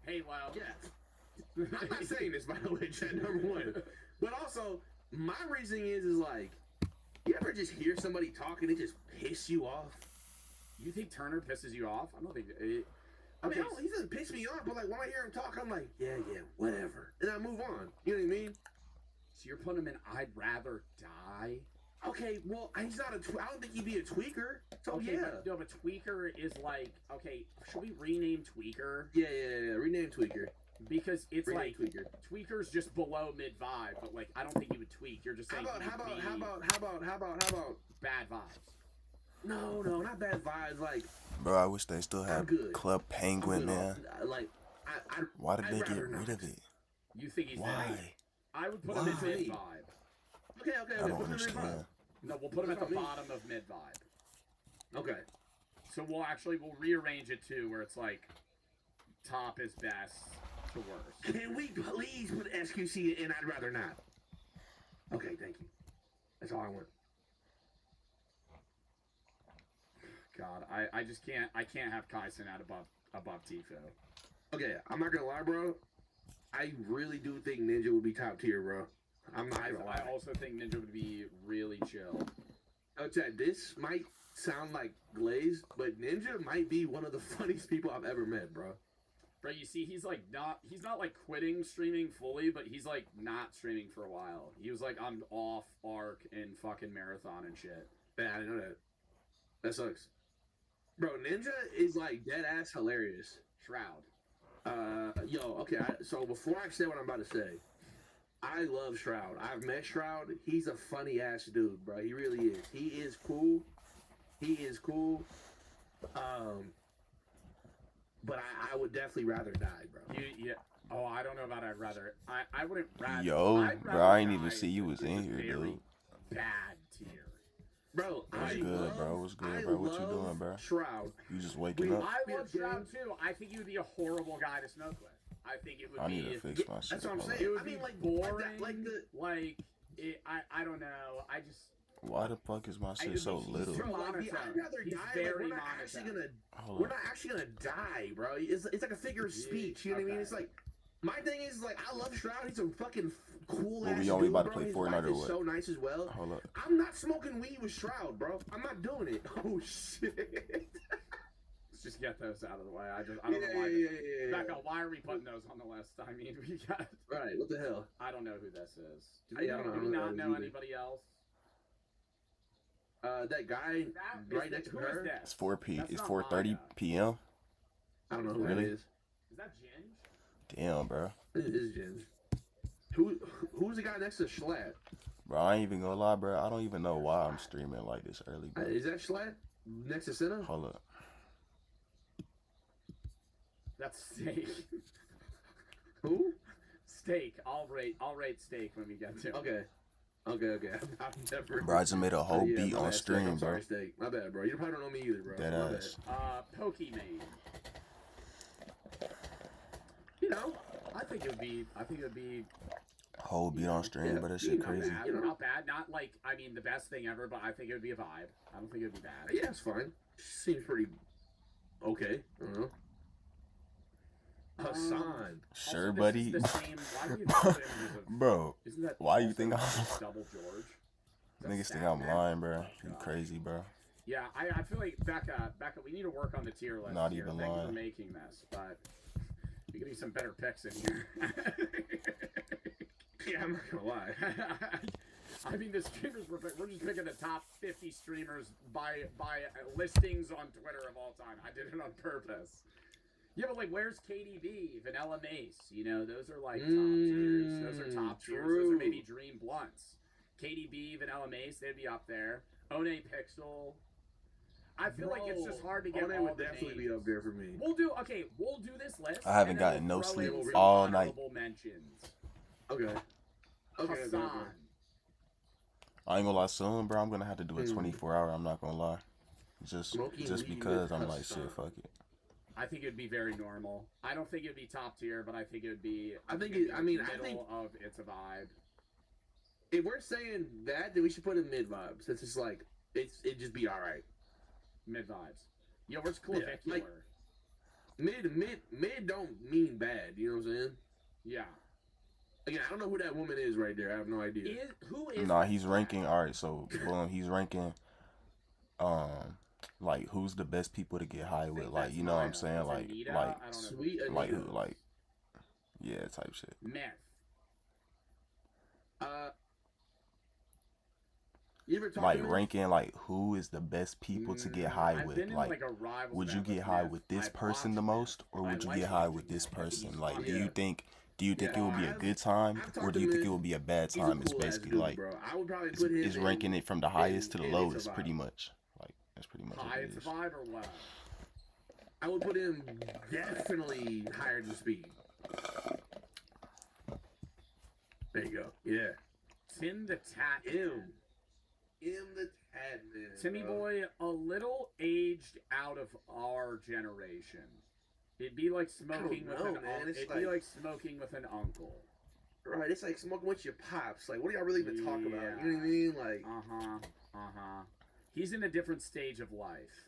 Hey, well. Yeah. I'm not saying this, by the way, chat, number one. But also, my reasoning is like, you ever just hear somebody talking, it just piss you off? You think Turner pisses you off? I don't think it. I mean, Okay, he doesn't piss me off, but like when I hear him talk, I'm like, yeah, whatever, and I move on. You know what I mean? so you're putting him in I'd rather die? Okay, well, he's not a. I don't think he'd be a tweaker. So Okay, yeah, but, no, but Tweaker is like, okay, should we rename Tweaker? yeah. Rename Tweaker. Because it's Rename like Tweaker. Tweaker's just below mid vibe, but like I don't think you would tweak. You're just saying How about bad vibes. No, not bad vibes. Like, Bro, I wish they still had good. Club Penguin, man. Like, Why did I'd they get rather rid not. of it? You think he's Why? dead? I would put him Why? in mid vibe. Okay. I don't understand. No, we'll put him at the That's what I mean. bottom of mid vibe. Okay. So we'll rearrange it too, where it's like top is best to worst. Can we please put SQC in? I'd rather not. Okay, thank you. That's all I want. God, I just can't. I can't have Kaisen out above Tifo. Okay, I'm not gonna lie, bro. I really do think Ninja would be top tier, bro. I'm not gonna lie. I also think Ninja would be really chill. Oh, Chad, this might sound like glazed, but Ninja might be one of the funniest people I've ever met, bro. Bro, you see, he's not like quitting streaming fully, but he's like not streaming for a while. He was like, I'm off Arc and fucking Marathon and shit. Man, I didn't know that. That sucks. Bro, Ninja is like dead ass hilarious. Shroud. Okay, so before I say what I'm about to say, I love Shroud. I've met Shroud. He's a funny ass dude, bro. He really is. He is cool. But I would definitely rather die, bro. Yeah. Oh, I don't know about I'd rather. I wouldn't rather. Yo, I'd bro, rather I ain't even die see you was in with here, very dude. Bad tier. Bro, What's good, bro? What's good, bro? What you doing, bro? Shroud. You just waking up? I love Shroud too. I think you'd be a horrible guy to smoke with. I think it would I be. need to fix my shit. That's what I'm Hold saying. It would I be mean, like boring. like I don't know. I just. Why the fuck is my shit so little? Bro, like I'd rather He's die. very Like, monotone. we're not actually gonna die, bro. It's like a figure of speech. You know what I mean? It's like my thing is like I love Shroud. He's a fucking cool ass dude. We only about to bro. play His Fortnite wife or is what? so nice as well. Hold up. I'm not smoking weed with Shroud, bro. I'm not doing it. Oh shit. Let's just get those out of the way. I don't know why. Yeah. Becca, why are we putting those on the list? I mean, we got. Right. What the hell? I don't know who this is. Do I don't we know not who know either. anybody else? That guy right next to who is her. this? It's 4 p. That's It's not 4:30 Maya. p.m. I don't know who Really? that is. Is that Ginge? Damn, bro. It is Jens. Who's the guy next to Schlatt? Bro, I ain't even gonna lie, bro. I don't even know why I'm streaming like this early, bro. Is that Schlatt next to Senna? Hold up. That's Steak. Who? Steak. I'll rate Steak when we get to it. Okay. I've never. Bro, I just made a whole Yeah, beat my on bad, Steak. stream, I'm sorry, bro. Steak. My bad, bro. You probably don't know me either, bro. Dead My ass. Pokimane. You know, I think it would be Whole beat on stream, Yeah, bro. That yeah, shit not crazy. bad. You know? not bad. Not like the best thing ever, but I think it would be a vibe. I don't think it would be bad. yeah, it's fine. Seems pretty okay. I don't know. Hassan. Sure, Also, buddy. This is the same, why do you think him as a- Bro, Isn't that why you also think I'm- double George? niggas think I'm lying, bro. You crazy, bro. Yeah, I feel like Becca, we need to work on the tier list. Not here. even Thank you for lying. making this, but we could do some better picks in here. Yeah, I'm not gonna lie. I mean, the streamers we're just picking the top 50 streamers by listings on Twitter of all time. I did it on purpose. Yeah, but like, where's KDB, Vanilla Mace? You know, those are like top tiers. Those are top tiers. Those are true. maybe Dream Blunts. KDB, Vanilla Mace, they'd be up there. One Pixel. I feel like it's just hard to get One all would the definitely names. be up there for me. We'll do this list. I haven't and then gotten no we'll throw sleep in some all night. honorable mentions. Okay. Hassan. I ain't gonna lie, soon, bro. I'm gonna have to do a 24-hour. I'm not gonna lie. Just Smoking weed because with I'm like, Hassan. shit, fuck it. I think it'd be very normal. I don't think it'd be top tier, but I think it would be. I think it'd it- be I mean, I middle think- of it's a vibe. If we're saying that, then we should put in mid vibes. Since it's like it just be all right. Mid vibes. Yo, where's Yeah, Clavicular? like- Mid don't mean bad. You know what I'm saying? Yeah. Again, I don't know who that woman is right there. I have no idea. Who is? Nah, he's ranking. All right, so boom, he's ranking. Like who's the best people to get high with? Like, you know what I'm saying? Like, Anita? like, I don't know. Sweet Anita. like, who, like, yeah, type shit. Meth. You ever talk Like to him? ranking, like who is the best people to get high I've with? been in Like, a rivals would you battle get high Meth. with this I've person the watched most, or Meth. would you I get like high watching with this Meth. I think person? he's Like, funny. do you think it would be a good I've time, talked or to do you think Mid. it would be a bad He's a time? It's cool ass basically dude, like bro. I would probably put him it's ranking it from the highest to the in lowest, Survivor. pretty much. Like that's pretty much High what in it is. Survivor or what? I would put him definitely higher than Speed. There you go. Yeah. Tim the Tat. Him the Tad Man. Timmy bro. Boy, a little aged out of our generation. It'd be like smoking with know, an man. It's it'd be like- like smoking with an uncle. Right, it's like smoking with your pops. Like, what do y'all really even talk about? Yeah. You know what I mean? Like, He's in a different stage of life.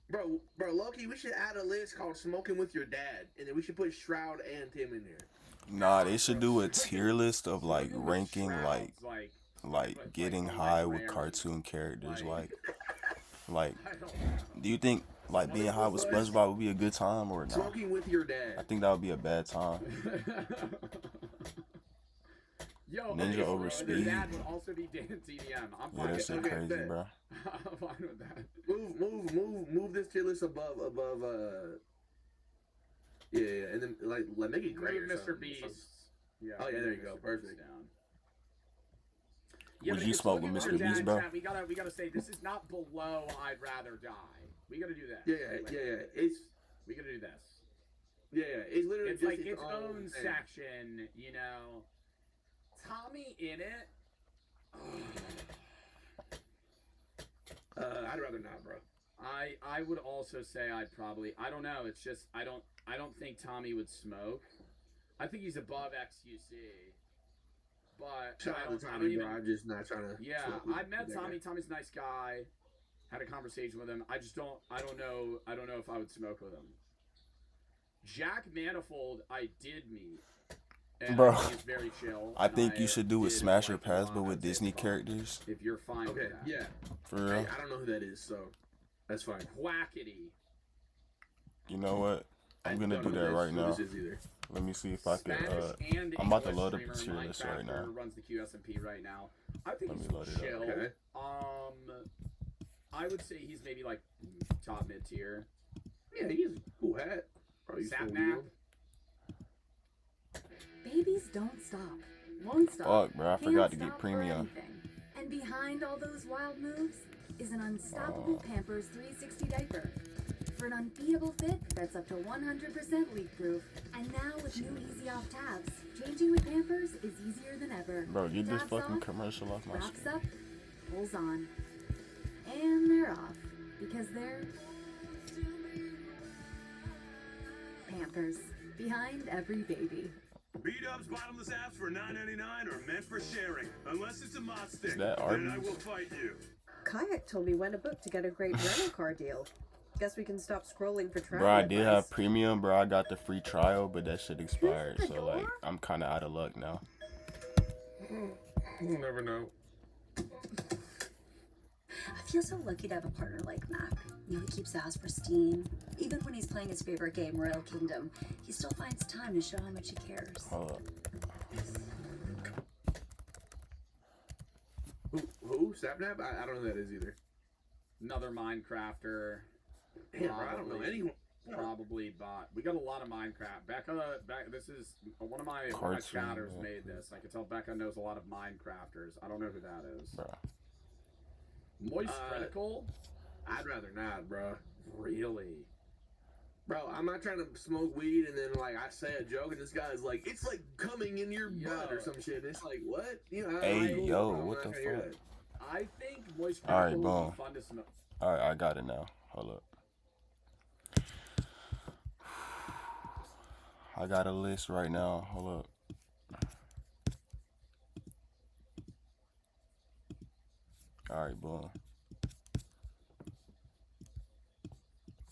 Bro, Loki, we should add a list called "Smoking with Your Dad," and then we should put Shroud and Tim in there. Nah, they should do a tier list of like Smoking with ranking Shroud's like getting high with cartoon characters. Like I don't know. do you think like being high with SpongeBob would be a good time or not? Smoking with your I dad. think that would be a bad time. Yo, Ninja okay, over so Speed. Their dad would also be Dan TDM. I'm Yeah, fine that with shit that. crazy, bet. bro. I'm fine with that. Move this tier list above. Yeah, and then like make it great. Move Mr. Beast. Yeah. Oh, yeah, there you move go. Mr. Beast Perfect. down. Would but you it's smoke looking with for Mr. dad Beast, bro? chat. We gotta say this is not below I'd rather die. We gotta do that. Yeah. It's We gotta do this. It's literally It's just like its own thing. section, you know. Tommy in it. I'd rather not, bro. I would also say I don't know. It's just I don't think Tommy would smoke. I think he's above XUC. But Shout I out to don't Tommy, even, bro. I'm just not trying to. yeah, smoke with I met that Tommy. guy. Tommy's a nice guy. Had a conversation with him. I don't know if I would smoke with him. Jack Manifold, I did meet. And Bro, I think he's very chill. I and think you should do a did Smash or like him Pass, a but lot. with I'd say Disney it's fine. characters. If you're fine Okay, with that. yeah. For Hey, real. I don't know who that is, so that's fine. Quackity. You know what? I'm I gonna don't do know that who right now. this is either. Let me see if I can. Spanish and I'm about to English load up the streamer, tier list right Minecrafter, now. runs the QSMP right now. I think Let me he's load it up. chill. Okay. I would say he's maybe like top mid tier. Yeah, he has a cool hat. Bro, he's so Sapnap. weird. Babies don't stop. Won't stop. Fuck, bro, I Can't forgot to stop get for premium. anything. And behind all those wild moves is an unstoppable Pampers 360 diaper. For an unbeatable fit that's up to 100% leak-proof. And now with new Easy Off tabs, changing with Pampers is easier than ever. Bro, get this Tabs fucking off, commercial off my wraps screen. up, pulls on. And they're off. Because they're... Pampers. Behind every baby. B-Dub's bottomless apps for $9.99 are meant for sharing, unless it's a mod stick. Is that Then I Arby's? will fight you. Kayak told me when to book to get a great rental car deal. Guess we can stop scrolling for travel Bro, I did have advice. premium, bro. I got the free trial, but that shit expired. So, like, I'm kind of out of luck now. You'll never know. I feel so lucky to have a partner like Mac. You know, he keeps the house pristine. Even when he's playing his favorite game, Royal Kingdom, he still finds time to show how much he cares. Hold up. Who? Sapnap? I don't know who that is either. Another Minecrafter. Damn, bro, I don't know anyone. Probably bot. We got a lot of Minecraft. Becca, this is one of my Cartoon, chatters yeah. made this. I can tell Becca knows a lot of Minecrafters. I don't know who that is. Bro. Moist Critical? I'd rather not, bro. Really? Bro, I'm not trying to smoke weed and then like I say a joke and this guy's like, it's like coming in your butt or some shit. It's like what? You know? Hey, cool, yo, bro. I'm what not the gonna hear fuck? that. I think Moist All right, Critical would boom. be fun to smoke. Alright, I got it now. Hold up. I got a list right now. Hold up. Alright, boom.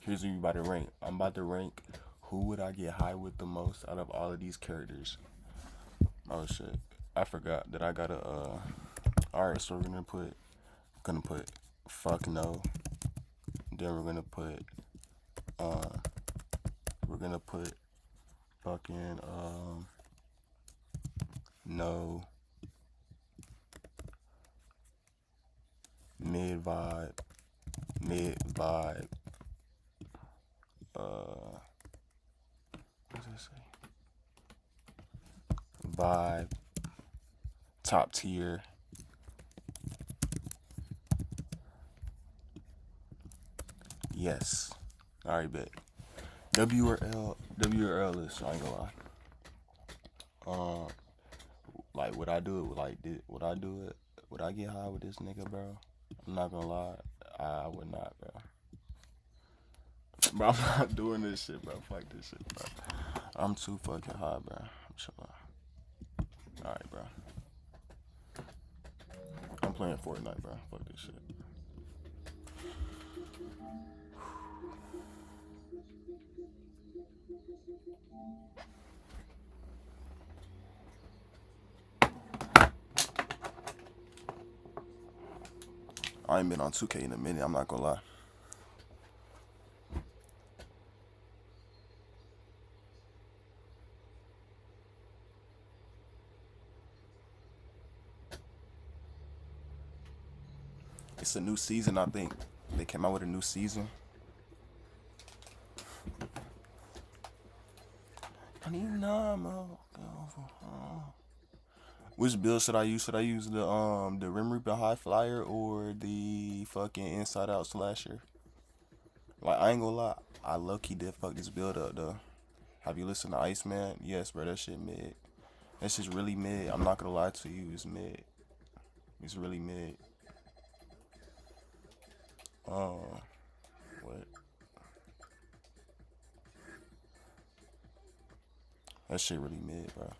Here's what you about to rank. I'm about to rank who would I get high with the most out of all of these characters. Oh shit. I forgot that I gotta alright, so we're gonna put fuck no. Then we're gonna put fucking no, mid vibe, what does it say? Vibe, top tier, yes. Alright, bet. W or L is, I ain't gonna lie. Like, would I do it? Like, would I do it? Would I get high with this nigga, bro? I'm not gonna lie. I would not, bro. Bro, I'm not doing this shit, bro. Fuck this shit, bro. I'm too fucking high, bro. I'm chilling. Alright, bro. I'm playing Fortnite, bro. Fuck this shit. I ain't been on 2K in a minute, I'm not gonna lie. It's a new season, I think. They came out with a new season. Which build should I use? Should I use the Rim Reaper High Flyer or the fucking Inside Out Slasher? Like, I ain't gonna lie, I low-key did fuck this build up though. Have you listened to Iceman? Yes, bro, that shit mid. That shit's really mid. I'm not gonna lie to you, it's mid. It's really mid. What? That shit really mid, bro.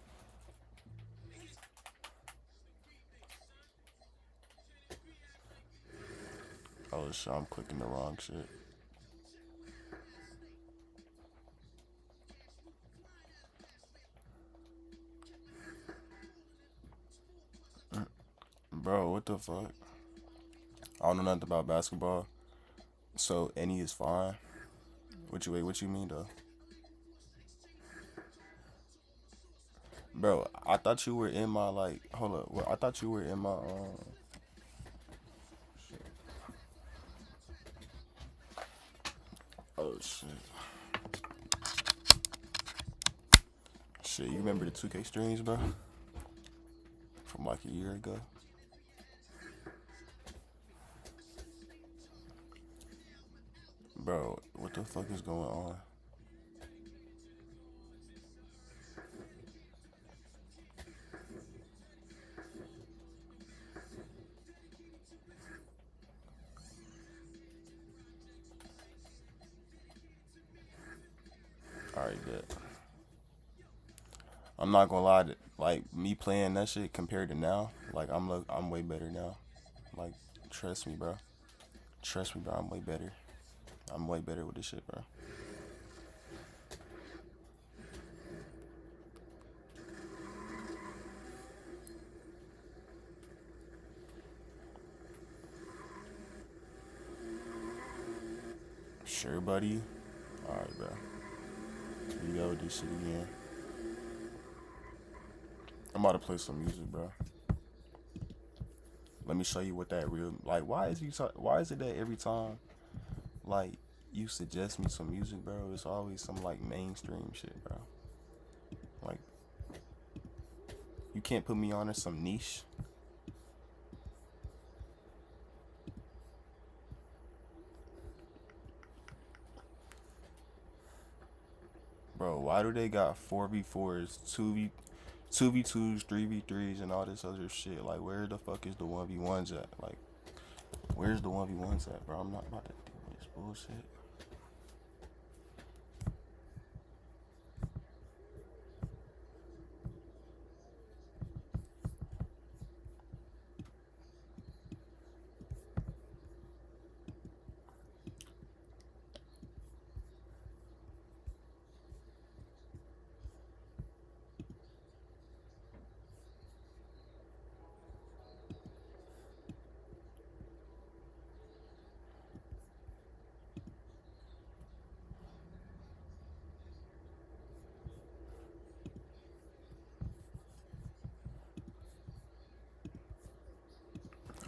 Oh shit, I'm clicking the wrong shit. Bro, what the fuck? I don't know nothing about basketball. So any is fine. What you mean though? Bro, I thought you were in my like hold up. Well, I thought you were in my shit. Oh shit. Shit, you remember the 2K streams, bro? From like a year ago. Bro, what the fuck is going on? Alright, bet. I'm not gonna lie, like me playing that shit compared to now, like I'm way better now. Like, trust me, bro. Trust me, bro. I'm way better. I'm way better with this shit, bro. Sure, buddy. Alright, bro. Here you go with this shit again. I'm about to play some music, bro. Let me show you what that real like. Why is it that every time like you suggest me some music, bro, it's always some like mainstream shit, bro. Like, you can't put me on to some niche. Bro, why do they got 4v4s, 2v2s, 3v3s, and all this other shit? Like, where the fuck is the 1v1s at? Like, where's the 1v1s at, bro? I'm not about to do this bullshit.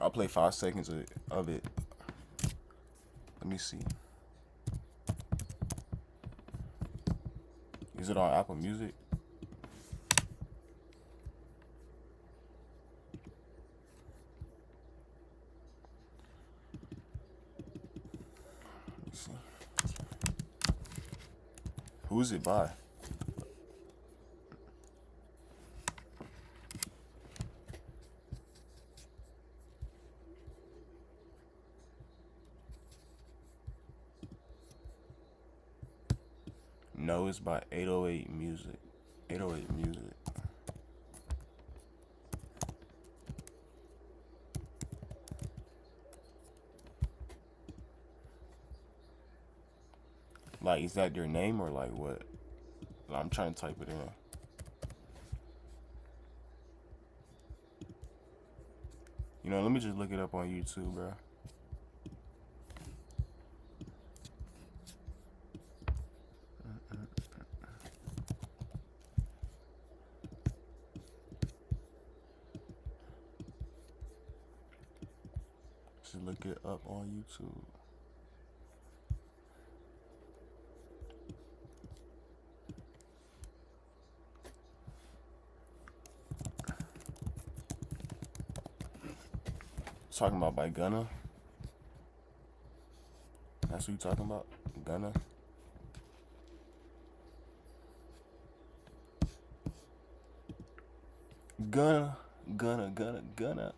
I'll play 5 seconds of it. Let me see. Is it on Apple Music? Let me see. Who is it by? No, it's by 808 Music. 808 Music. Like, is that your name or like what? I'm trying to type it in. You know, let me just look it up on YouTube, bro. Just look it up on YouTube. Talking about by Gunna. That's who you talking about? Gunna. Gunna.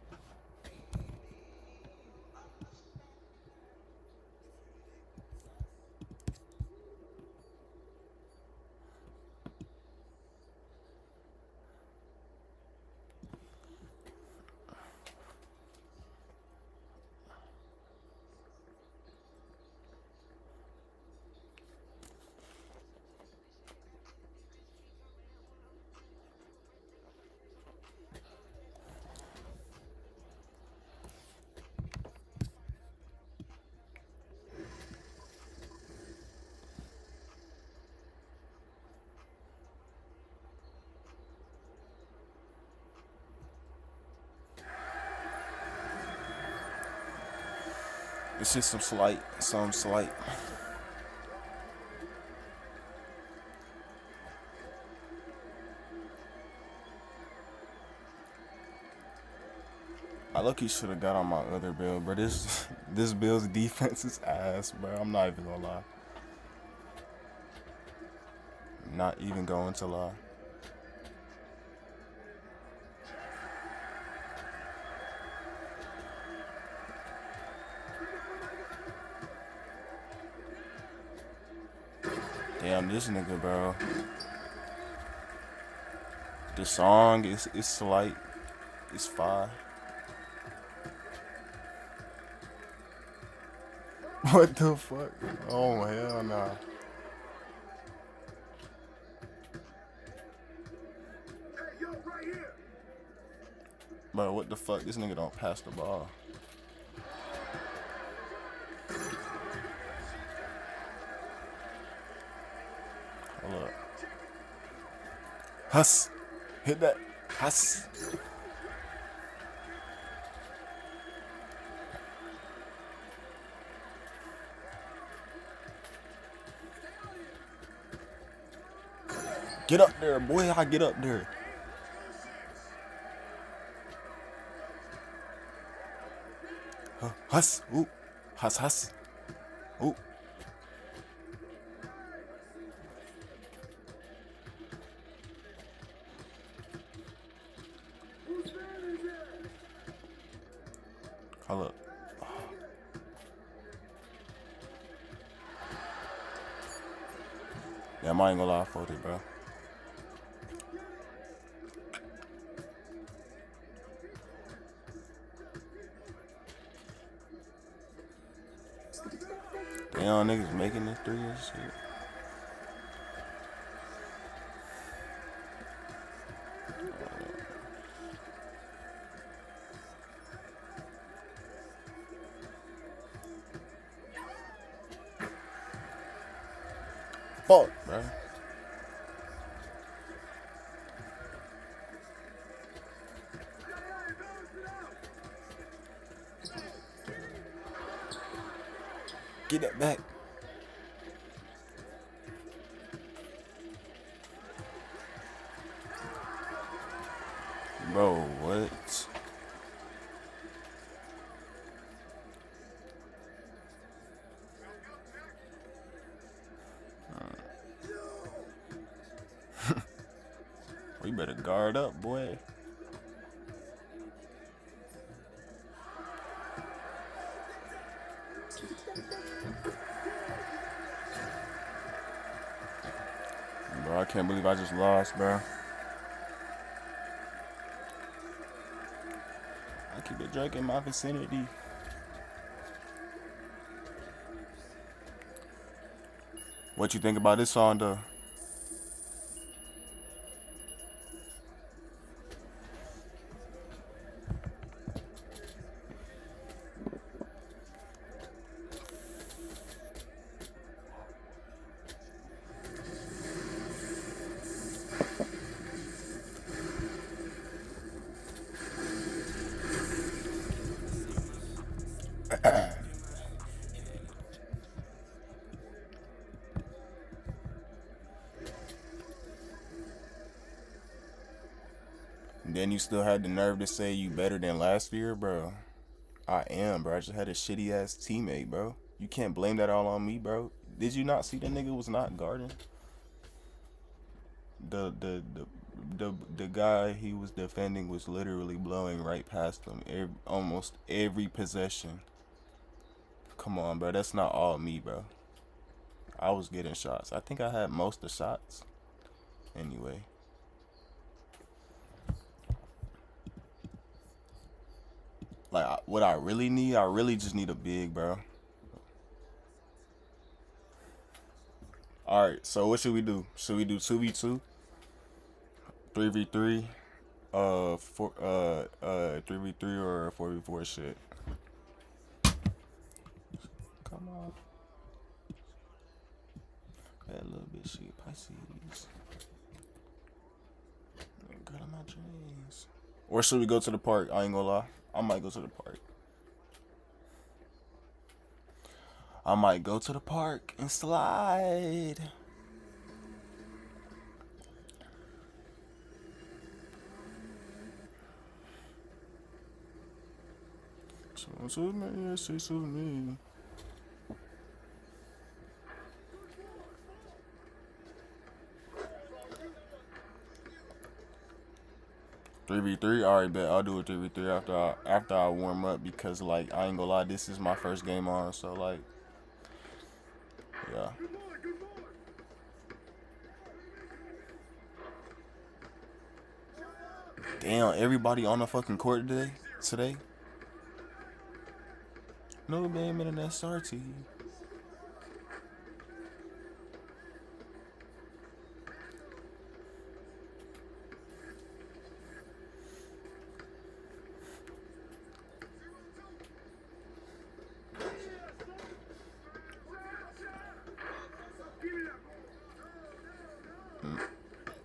It's just some slight. I lucky should have got on my other build, but this build's defense is ass, bro. I'm not even gonna lie. Not even going to lie. Damn, this nigga, bro. The song is slight. It's fire. What the fuck? Oh, hell nah. Bro, what the fuck? This nigga don't pass the ball. Hold up. Huss. Hit that. Huss. Get up there, boy. I get up there. Huss. Ooh. Huss. Ooh. Hold up. Damn, I ain't gonna lie, I fucked it, bro. Damn, niggas making this 3 and shit. Fuck, bro. Get that back. Bro, what? We better guard up, boy. Bro, I can't believe I just lost, bro. I keep a Drake in my vicinity. What you think about this song, though? Then you still had the nerve to say you better than last year, bro. I am, bro. I just had a shitty ass teammate, bro. You can't blame that all on me, bro. Did you not see the nigga was not guarding? The guy he was defending was literally blowing right past him almost every possession. Come on, bro. That's not all me, bro. I was getting shots. I think I had most of the shots. Anyway. Like, what I really just need a big, bro. Alright, so what should we do? Should we do 2v2? 3v3? 3v3 or 4v4 shit? Come on. That little bit shit. Pisces. Girl, I'm my dreams. Or should we go to the park? I ain't gonna lie. I might go to the park. I might go to the park and slide. Someone to me, say to me. Three v three, alright, bet I'll do a 3v3 after I warm up because like I ain't gonna lie, this is my first game on, so like, yeah. Damn, everybody on the fucking court today. No game in an SRT.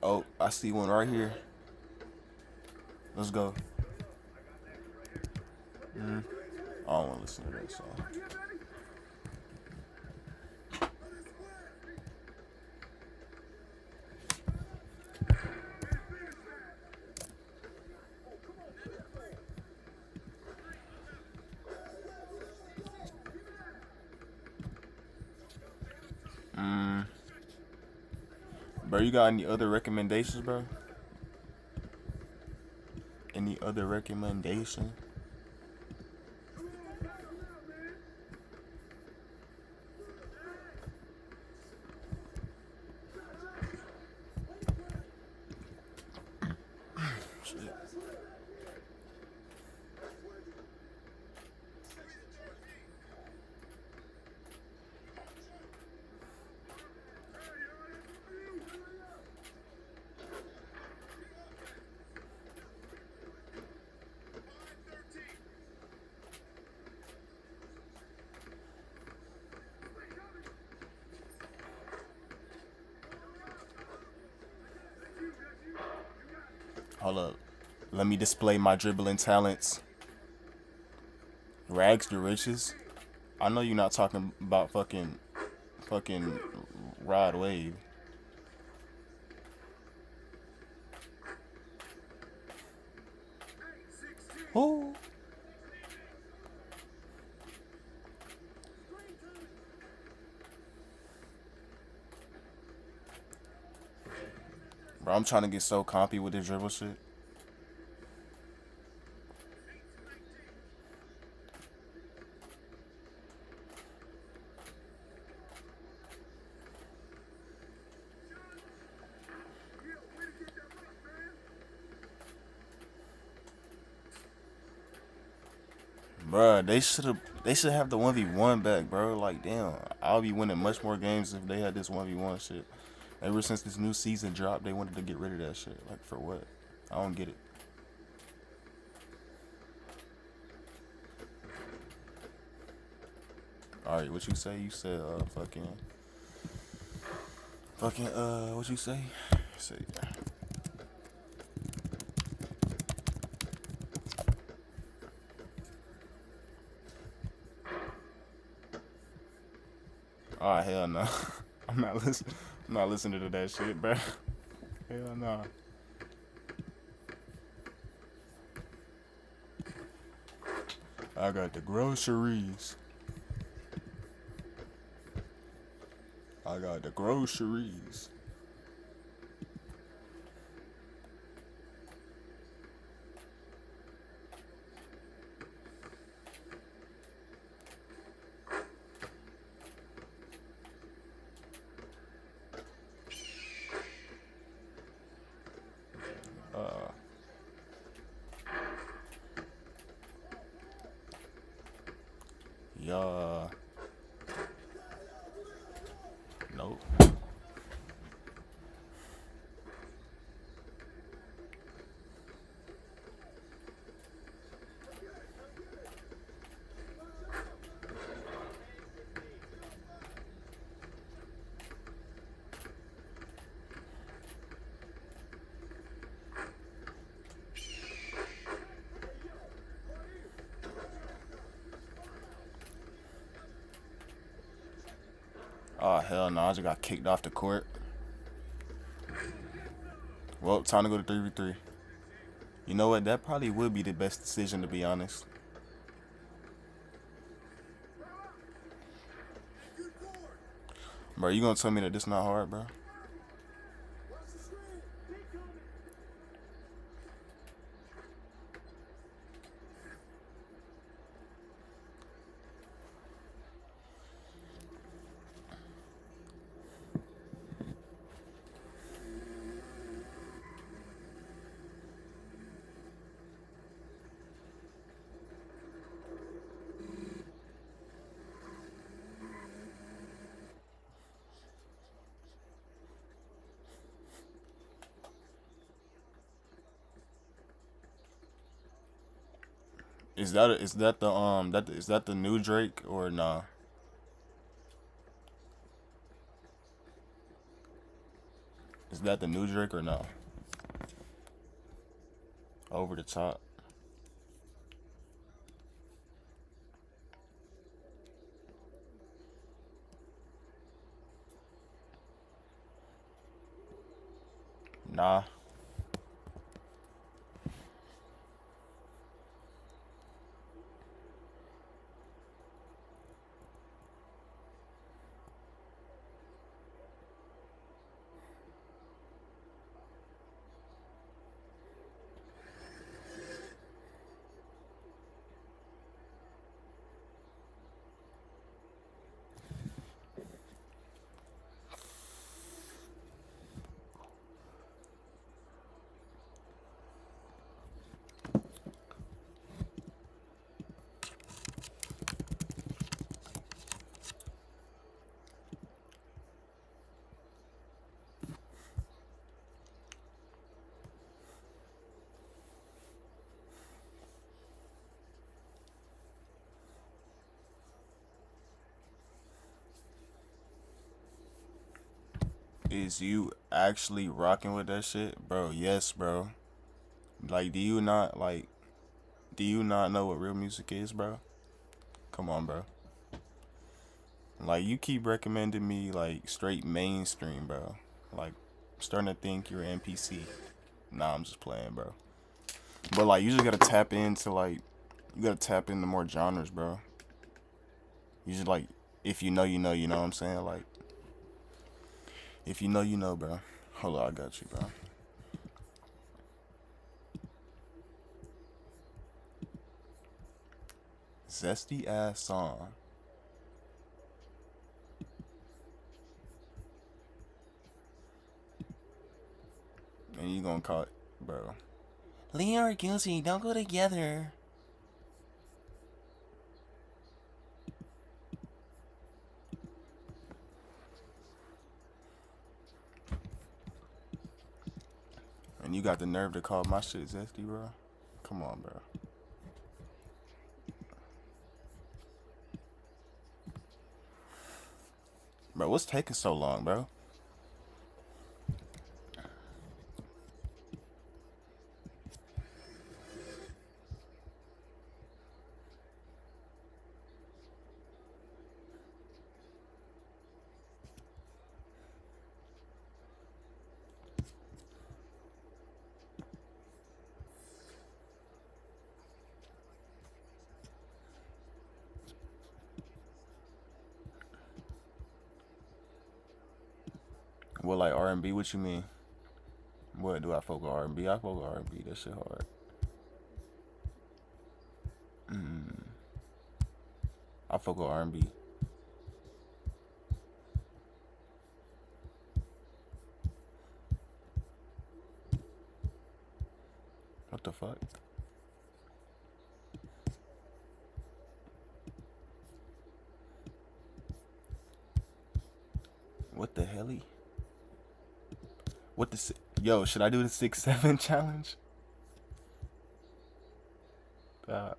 Oh, I see one right here. Let's go. I don't want to listen to that song. Bro, you got any other recommendations, bro? Any other recommendation? Hold up. Let me display my dribbling talents. Rags to riches. I know you're not talking about fucking Rod Wave. Ooh. Bro, I'm trying to get so compy with this dribble shit. Bruh, they should have the 1v1 back, bro. Like, damn, I'll be winning much more games if they had this 1v1 shit. Ever since this new season dropped, they wanted to get rid of that shit. Like, for what? I don't get it. Alright, what you say? You said, what you say? Say, oh, hell no. I'm not listening to that shit, bro. Hell no. I got the groceries. I got the groceries. Yeah. Nope. Oh, hell no. I just got kicked off the court. Well, time to go to 3v3. You know what? That probably would be the best decision, to be honest. Bro, you gonna tell me that this not hard, bro? Is that the new Drake or nah? Is that the new Drake or nah? Over the top. Nah. Is you actually rocking with that shit, bro? Yes, bro. Like, do you not know what real music is, bro? Come on, bro. Like, you keep recommending me, like, straight mainstream, bro. Like, I'm starting to think you're an NPC. Nah, I'm just playing, bro. But, like, you just gotta tap into, like, you gotta tap into more genres, bro. You just, like, if you know, you know, you know what I'm saying? Like, if you know, you know, bro. Hold on, I got you, bro. Zesty ass song. And you gonna call it, bro. Leo or Goosey, don't go together. And you got the nerve to call my shit zesty, bro? Come on, bro. Bro, what's taking so long, bro? What, like R&B? What you mean? What do I fuck with R&B? I fuck with R&B. That shit hard. I fuck with R&B. What the fuck? What the helly? What the yo? Should I do the 6-7 challenge? Uh,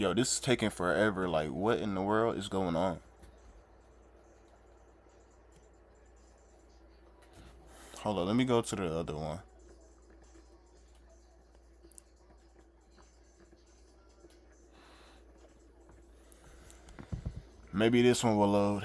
yo, this is taking forever. Like, what in the world is going on? Hold on, let me go to the other one. Maybe this one will load.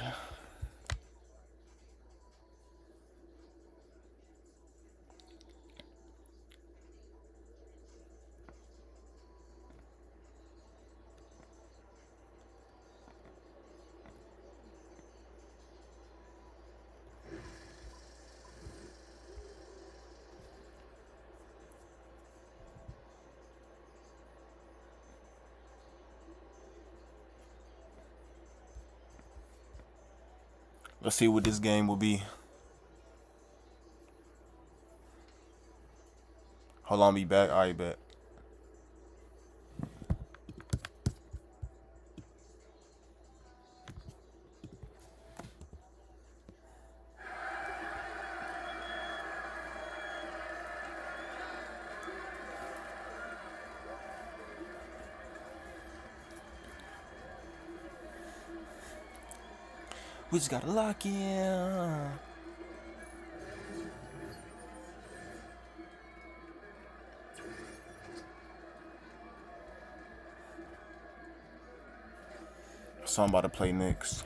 Let's see what this game will be. Hold on, be back. All right, bet. We just gotta lock in. So I'm about to play next.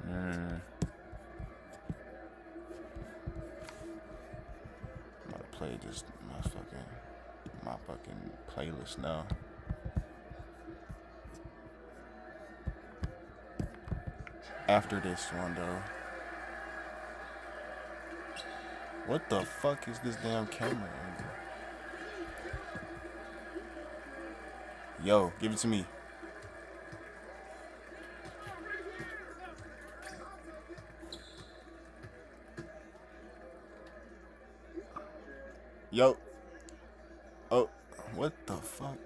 I'm about to play just my fucking playlist now. After this one though. What the fuck is this damn camera angle? Yo, give it to me. Yo. Oh, what the fuck?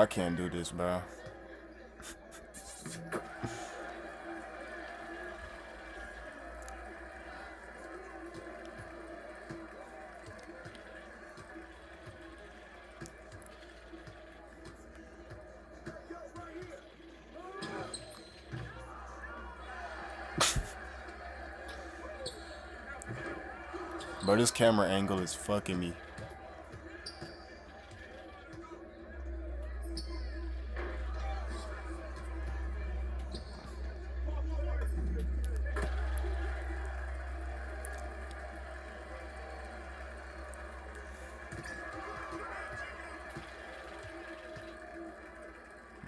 I can't do this, bro. Bro, this camera angle is fucking me.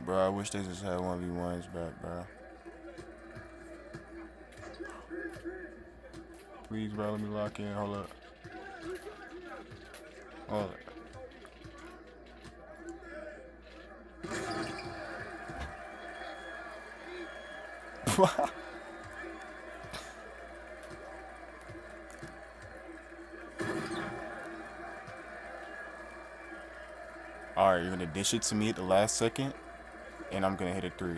Bro, I wish they just had 1v1s back, bro. Please, bro, let me lock in. Hold up. Hold up. Alright, you're gonna dish it to me at the last second, and I'm gonna hit a 3.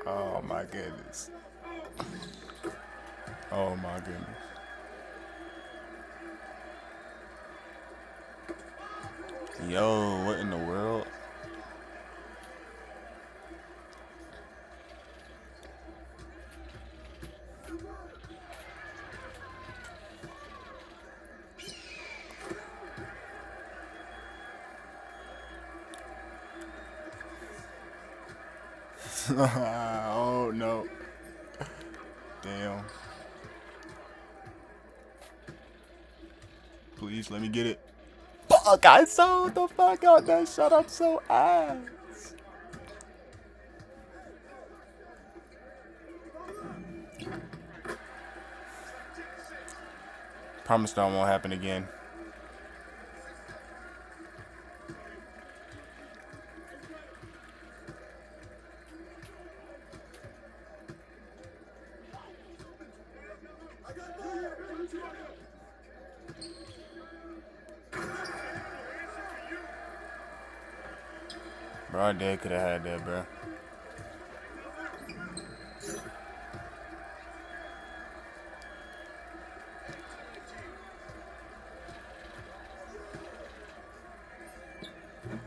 Oh my goodness. Oh my goodness. Yo, what in the world? Oh no. Damn. Please let me get it. Fuck, I sold the fuck out that shot. I'm so ass. Promise that won't happen again. Bro, our dad could have had that, bro.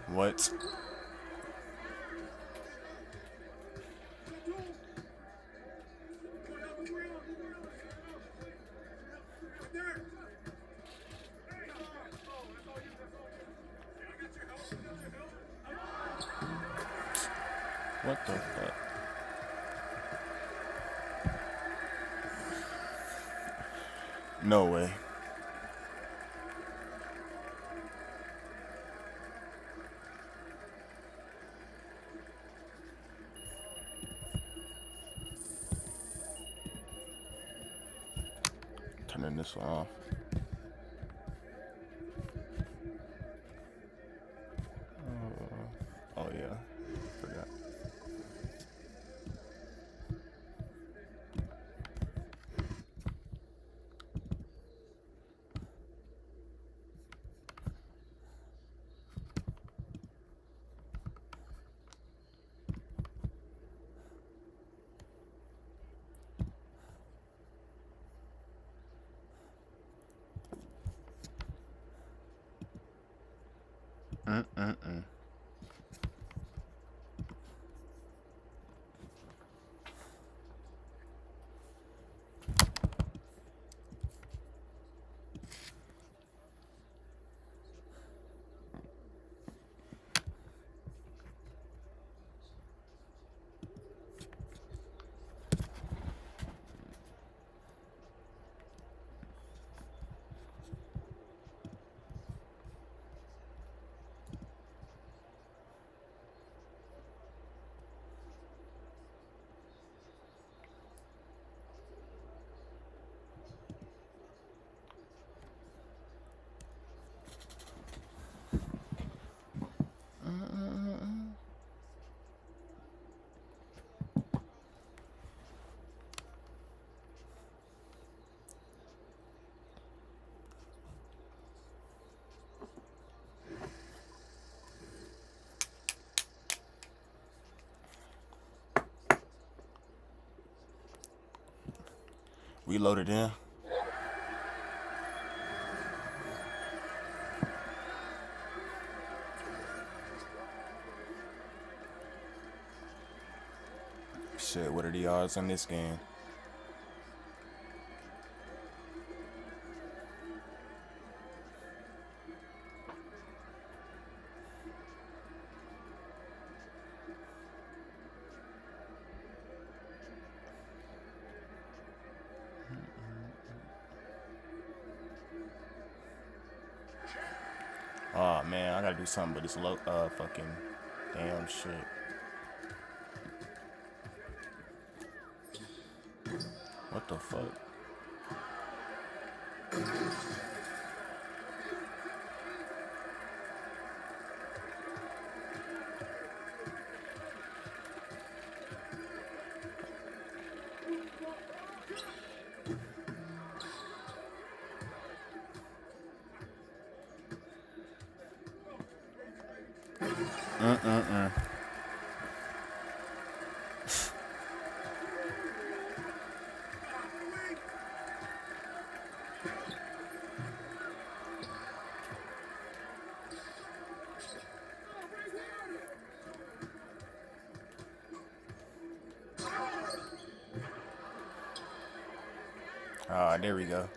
What? What the fuck? No way. Turning this one off. Oh yeah, forgot. Mm-mm-mm. Reloaded in. Shit, what are the odds on this game? Oh man, I gotta do something but this fucking damn shit. What the fuck? Ah, there we go.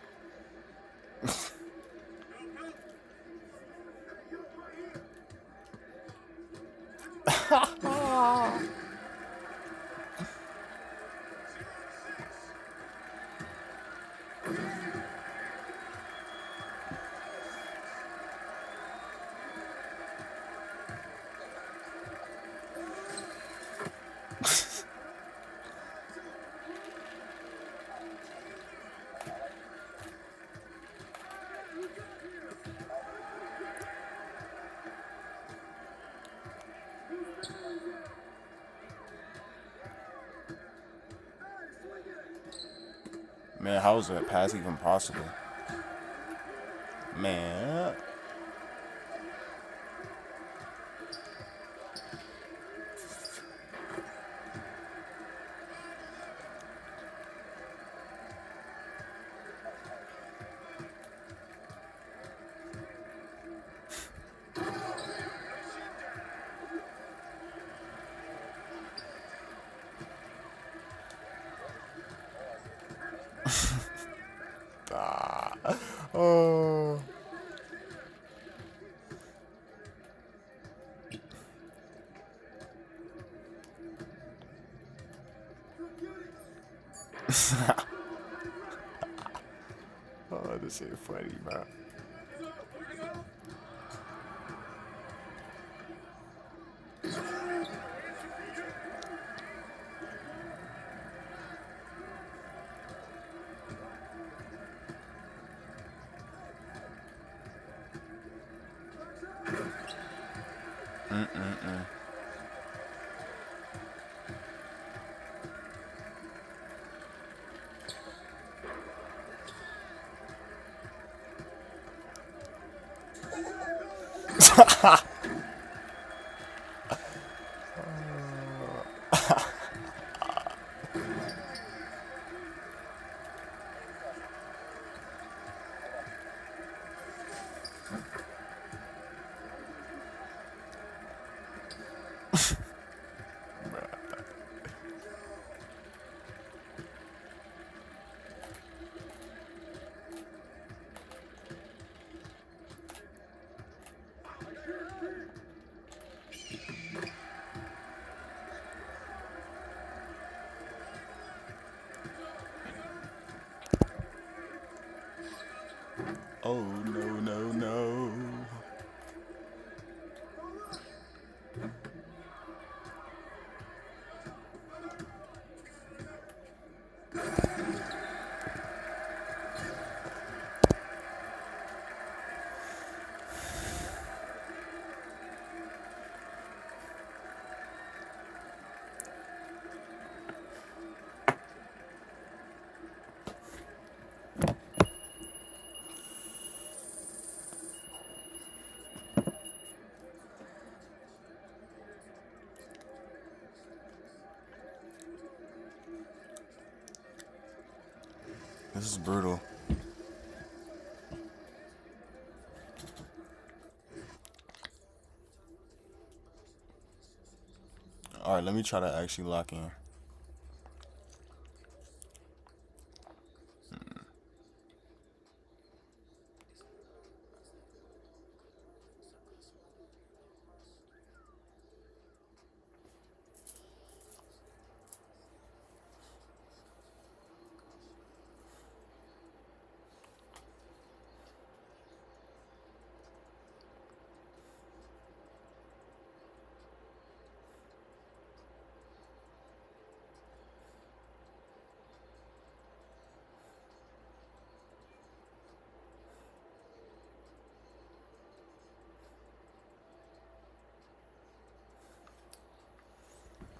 Man, how is that pass even possible? Man. Oh. Oh, this shit funny, bro. Oh, no, no, no. This is brutal. All right, let me try to actually lock in.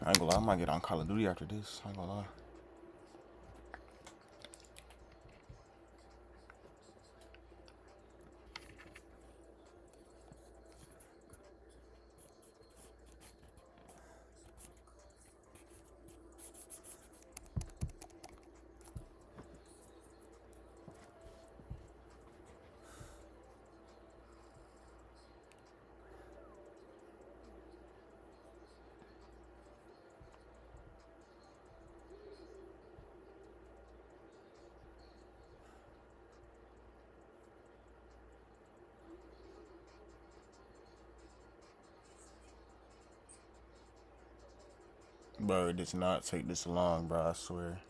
I ain't gonna lie, I might get on Call of Duty after this. I ain't gonna lie. Bro, it does not take this long, bro, I swear.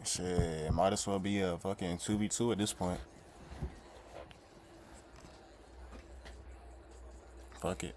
Shit, might as well be a fucking 2v2 at this point. Fuck it.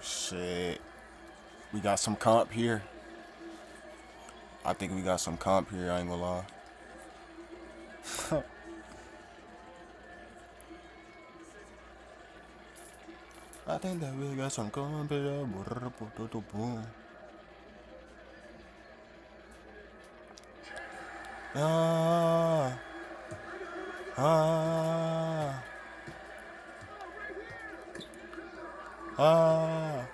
Shit. We got some comp here. I think we got some comp here, I ain't gonna lie. I think that we got some comp here. Ah. Ah. Ah.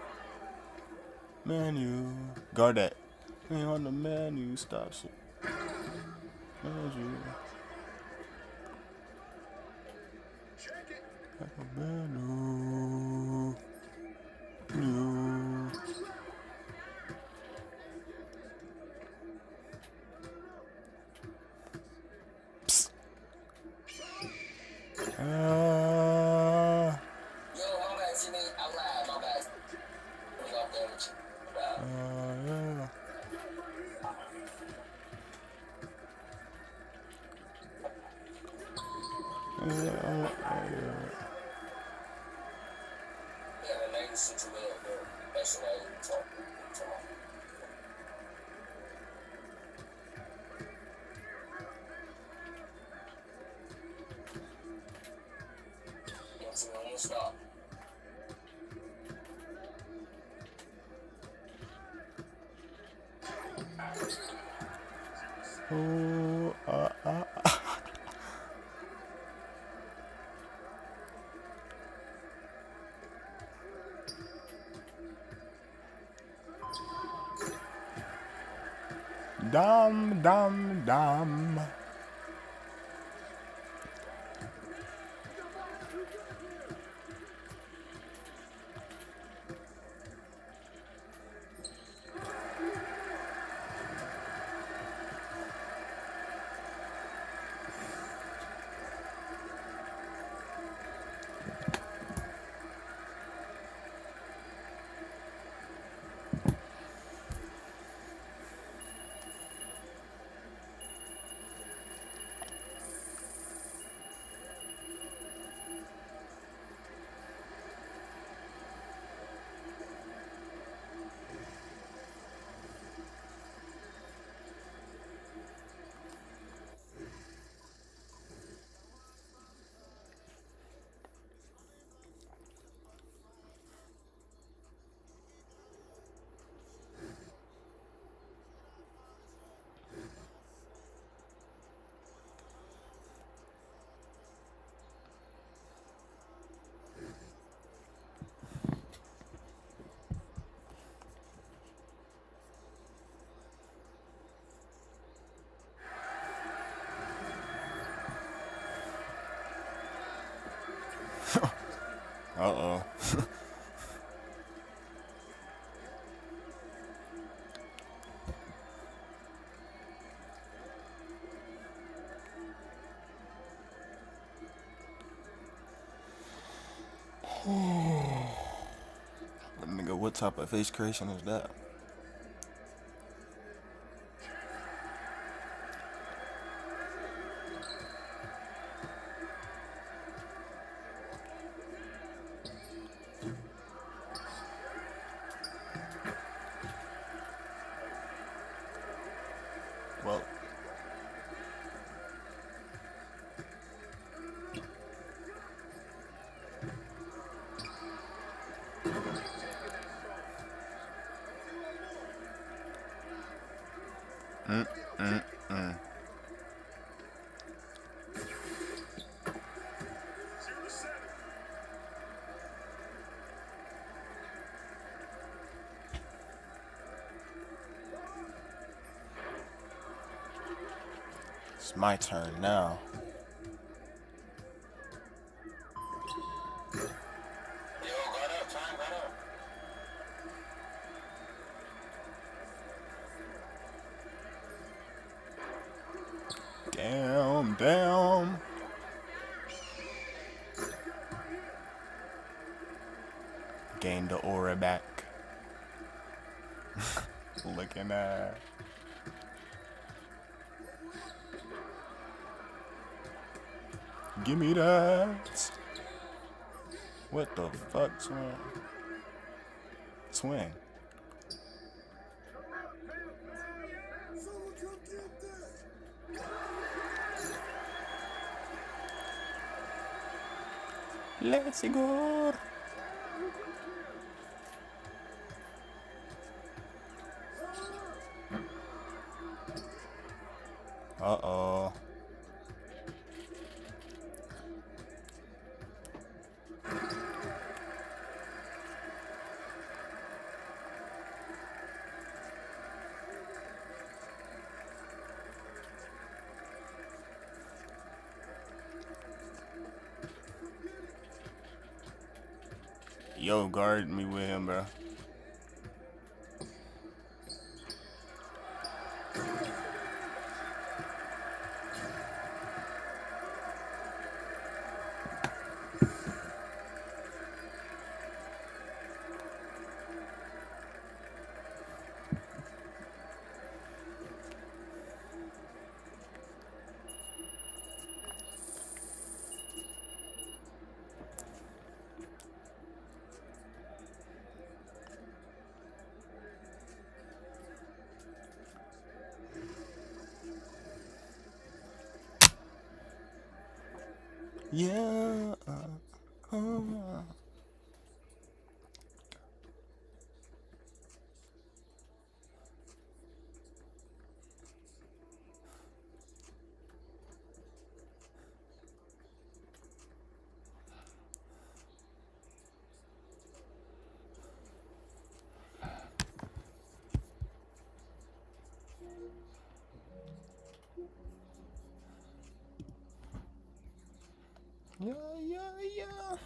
Menu. Guard that. We on the menu. Stop shit. Menu. Menu. Menu. Psst. Yeah. Oh, Dum dum dum. Uh-oh. Nigga, what type of face creation is that? Well, mm, mm, mm. It's my turn now. Damn, damn. Gained the aura back. Looking at. Give me that. What the fuck, swing? Swing. Let's go. Uh-oh. Yo, guard me with him, bro. Yeah. Yeah, yeah, yeah.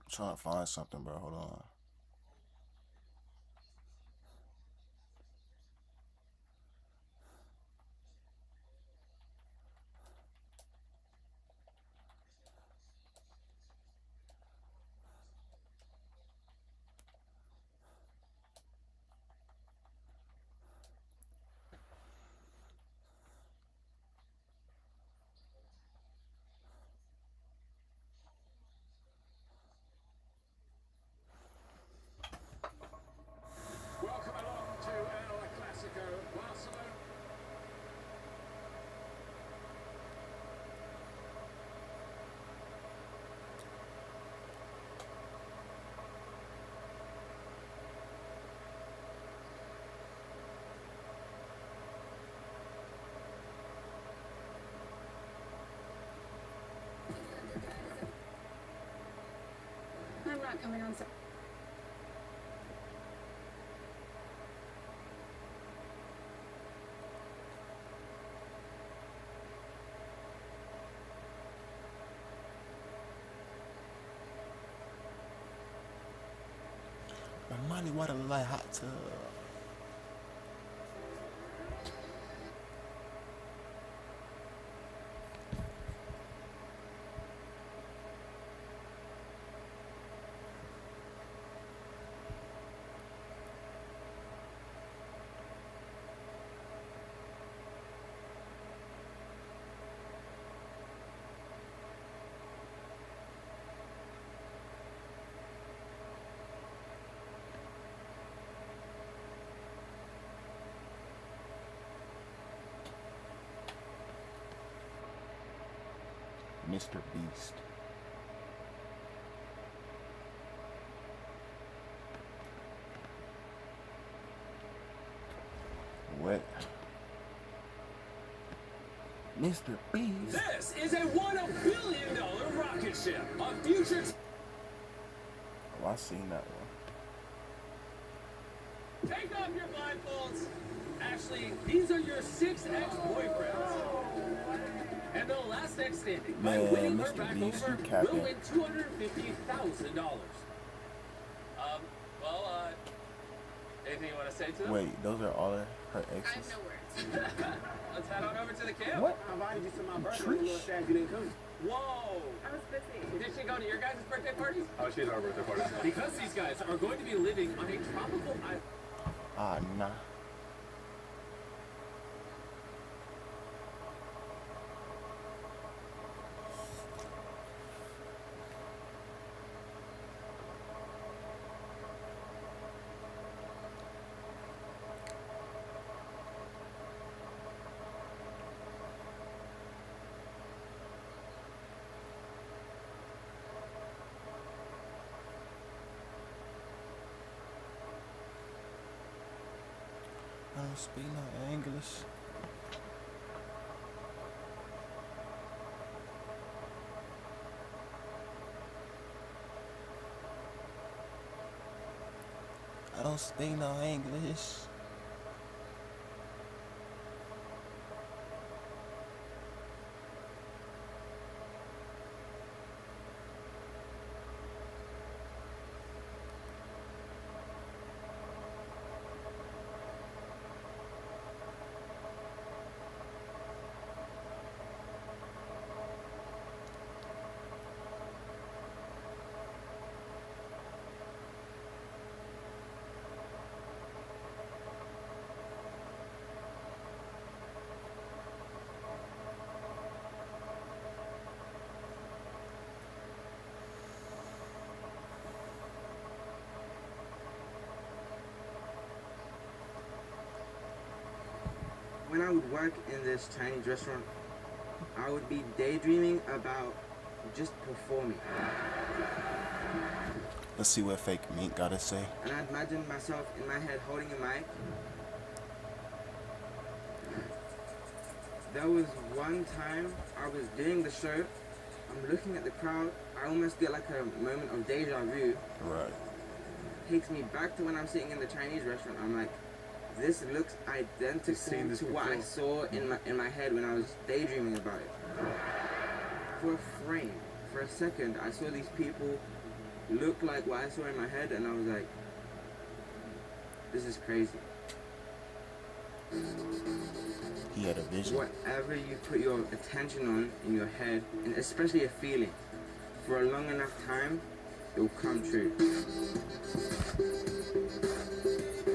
I'm trying to find something, bro. Hold on. Welcome along to El Clasico Barcelona. I'm not coming on. My money water like hot tub. Mr. Beast. What? Mr. Beast. This is a $1 billion rocket ship. A future. Oh, I seen that one. Take off your blindfolds. Ashley, these are your 6 ex-boyfriends. And they'll last next standing. By Man, winning her Mr. back Beast, over, you capping. we'll win $250,000. Anything you want to say to them? Wait, those are all her exes? I have no words. Let's head on over to the camp. What? I invited you to my birthday. Trish. You little sad you didn't come. Whoa! I was busy. Did she go to your guys' birthday parties? Oh, she's our birthday party. Because these guys are going to be living on a tropical island. Ah, nah. I don't speak no English. I don't speak no English. When I would work in this Chinese restaurant, I would be daydreaming about just performing. Let's see what fake Mink gotta say. And I'd imagine myself in my head holding a mic. There was one time I was doing the show, I'm looking at the crowd, I almost get like a moment of deja vu. Right. Takes me back to when I'm sitting in the Chinese restaurant. I'm like, this looks identical to what I saw in my head when I was daydreaming about it. For a frame, for a second, I saw these people look like what I saw in my head, and I was like, this is crazy. He had a vision. Whatever you put your attention on in your head, and especially a feeling, for a long enough time, it will come true.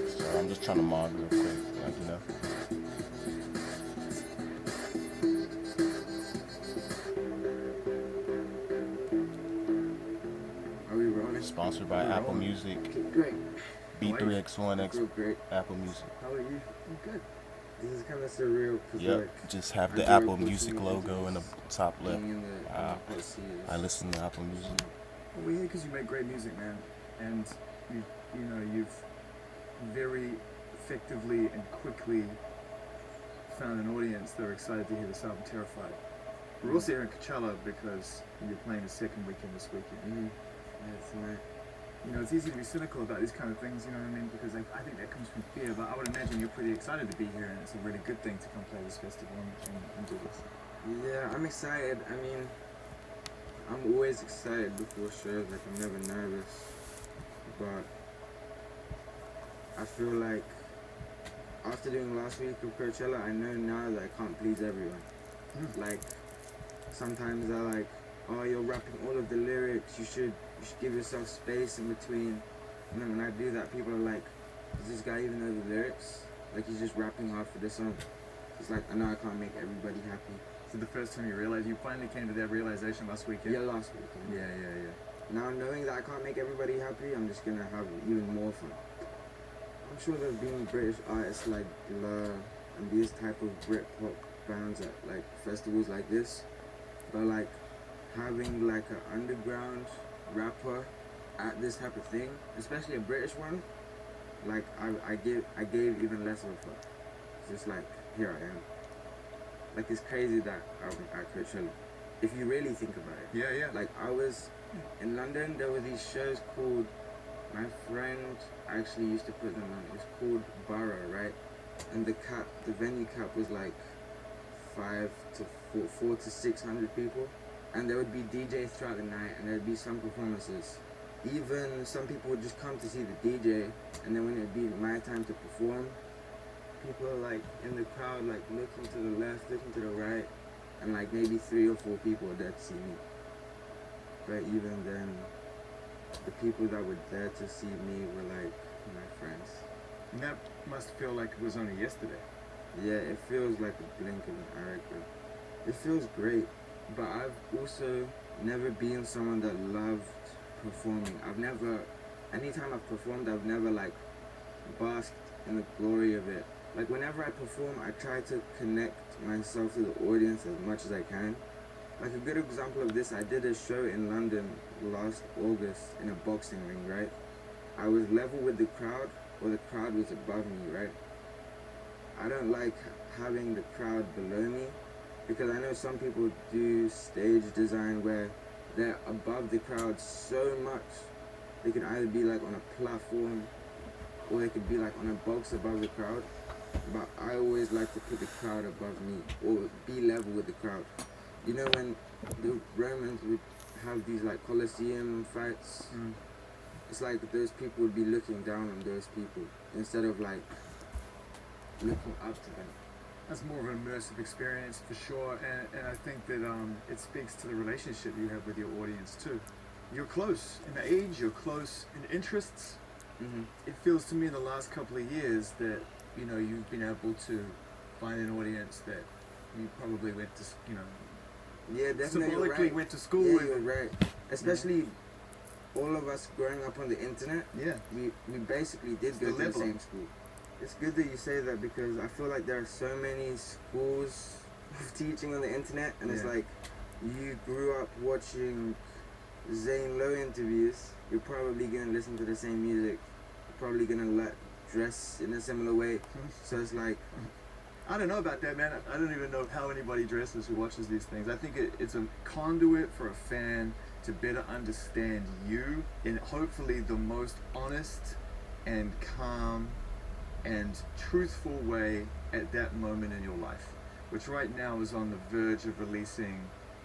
So I'm just trying to monitor real quick, like, you know. Are we rolling? Sponsored by Apple Music. Great. B3X1X Real great. Apple Music. How are you? I'm good. This is kind of surreal. 'Cause Yep, like, just have I the grew Apple up Music listening to logo in the this top left. being in the hot seat. I listen to Apple Music. Well, we're here because you make great music, man, and you've very effectively and quickly found an audience that are excited to hear this album, Terrified. We're also here in Coachella because you're playing the second weekend this weekend. That's right. You know, it's easy to be cynical about these kind of things, you know what I mean? Because I think that comes from fear, but I would imagine you're pretty excited to be here, and it's a really good thing to come play this festival and do this. Yeah, I'm excited. I mean, I'm always excited before shows. Like, I'm never nervous. But I feel like after doing last week of Coachella, I know now that I can't please everyone. Like, sometimes they're like, oh, you're rapping all of the lyrics. You should give yourself space in between. And then when I do that, people are like, does this guy even know the lyrics? Like, he's just rapping hard for this song. It's like, I know I can't make everybody happy. So the first time you finally came to that realization last weekend? Yeah, last weekend. Yeah. Now knowing that I can't make everybody happy, I'm just gonna have even more fun. I'm sure there's been British artists like Blur and these type of Britpop bands at like festivals like this, but like having like an underground rapper at this type of thing, especially a British one, like I gave even less of a fuck. It's just like, here I am. Like, it's crazy that I'm at Coachella. If you really think about it. Yeah, yeah. Like, I was in London, there were these shows called, my friend actually used to put them on, it was called Borough, right? And the venue cap was like 4 to 600 people. And there would be DJs throughout the night, and there'd be some performances. Even some people would just come to see the DJ, and then when it'd be my time to perform, people are like in the crowd, like looking to the left, looking to the right, and like maybe 3 or 4 people were there to see me. But even then, the people that were there to see me were like my friends. And that must feel like it was only yesterday. Yeah, it feels like a blink of an eye, bro. It feels great, but I've also never been someone that loved performing. Anytime I've performed, I've never like basked in the glory of it. Like, whenever I perform, I try to connect myself to the audience as much as I can. Like, a good example of this, I did a show in London last August in a boxing ring, right? I was level with the crowd, or the crowd was above me, right? I don't like having the crowd below me, because I know some people do stage design where they're above the crowd so much. They could either be like on a platform, or they could be like on a box above the crowd. But I always like to put the crowd above me, or be level with the crowd. You know, when the Romans would have these like Colosseum fights, it's like those people would be looking down on those people instead of like looking up to them. That's more of an immersive experience for sure, and I think that it speaks to the relationship you have with your audience too. You're close in age, you're close in interests. It feels to me in the last couple of years that, you know, you've been able to find an audience that you probably went to, you know, yeah, definitely symbolically right. went to school yeah, with. You're right. Especially all of us growing up on the internet. Yeah. We basically did go to the same school. It's good that you say that, because I feel like there are so many schools of teaching on the internet, and it's like, you grew up watching Zane Lowe interviews, you're probably gonna listen to the same music, you're probably gonna dress in a similar way. So it's like, I don't know about that, man. I don't even know how anybody dresses who watches these things. I think it's a conduit for a fan to better understand you in hopefully the most honest and calm and truthful way at that moment in your life, which right now is on the verge of releasing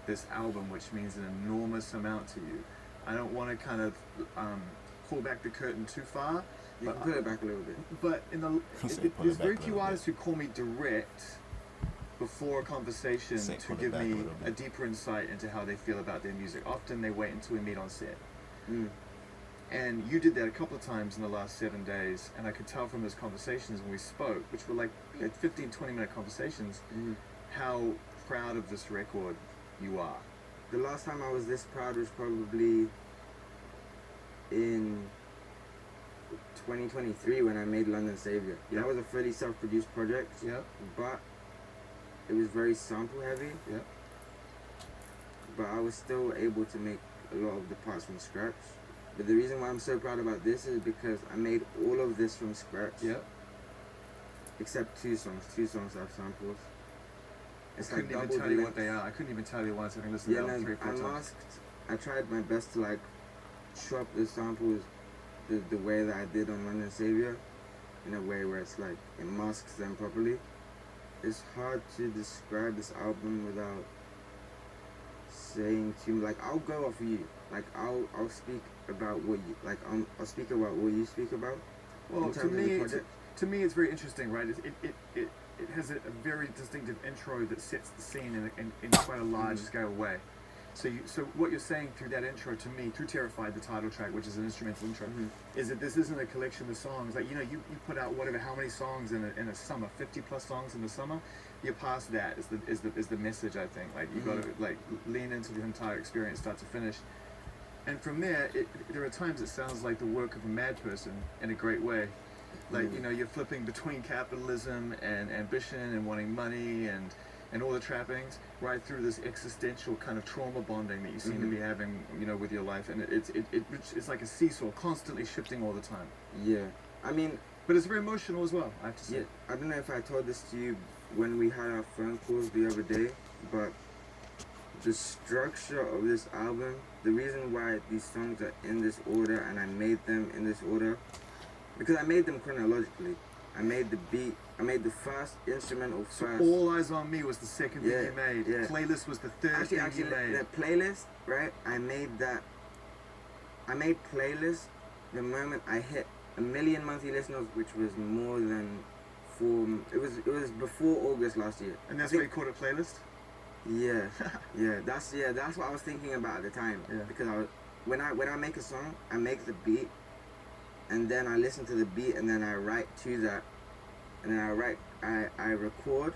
this album, which means an enormous amount to you. I don't want to kind of pull back the curtain too far. You can put it back a little bit. But there's very few artists who call me direct before a conversation to give me a deeper insight into how they feel about their music. Often they wait until we meet on set. And you did that a couple of times in the last 7 days, and I could tell from those conversations when we spoke, which were like 15, 20-minute conversations, how proud of this record you are. The last time I was this proud was probably in 2023 when I made London Savior. That was a fully self-produced project, but it was very sample heavy. But I was still able to make a lot of the parts from scratch. But the reason why I'm so proud about this is because I made all of this from scratch. Except 2 songs. 2 songs have samples. I couldn't even tell you what they are. I couldn't even tell you once. I can listen to them 3 or 4 times. I tried my best to like chop the samples the way that I did on London Savior, in a way where it's like it masks them properly. It's hard to describe this album without saying too much. Like, I'll go off you. Like, I'll speak about what you like. I'll speak about what you speak about. Well, to me, it's very interesting, right? It has a very distinctive intro that sets the scene in quite a large scale way. So what you're saying through that intro to me, through Terrified, the title track, which is an instrumental intro, is that this isn't a collection of songs. Like, you know, you put out how many songs in a summer, 50 plus songs in the summer. You're past that is the message, I think. Like, you got to like lean into the entire experience, start to finish. And from there, there are times it sounds like the work of a mad person in a great way. Like, you know, you're flipping between capitalism and ambition and wanting money and and all the trappings, right through this existential kind of trauma bonding that you seem to be having, you know, with your life, and it's like a seesaw, constantly shifting all the time. Yeah, I mean, but it's very emotional as well, I have to say. Yeah, I don't know if I told this to you when we had our phone calls the other day, but the structure of this album, the reason why these songs are in this order and I made them in this order, because I made them chronologically. I made the beat, I made the first instrumental first. All Eyes on Me was the second thing you made. Yeah. Playlist was the third thing you made. The playlist, right? I made playlist the moment I hit 1 million monthly listeners, which was more than 4. It was before August last year. And that's why you called it playlist. Yeah, that's what I was thinking about at the time. Yeah. Because when I make a song, I make the beat, and then I listen to the beat, and then I write to that, and then I record,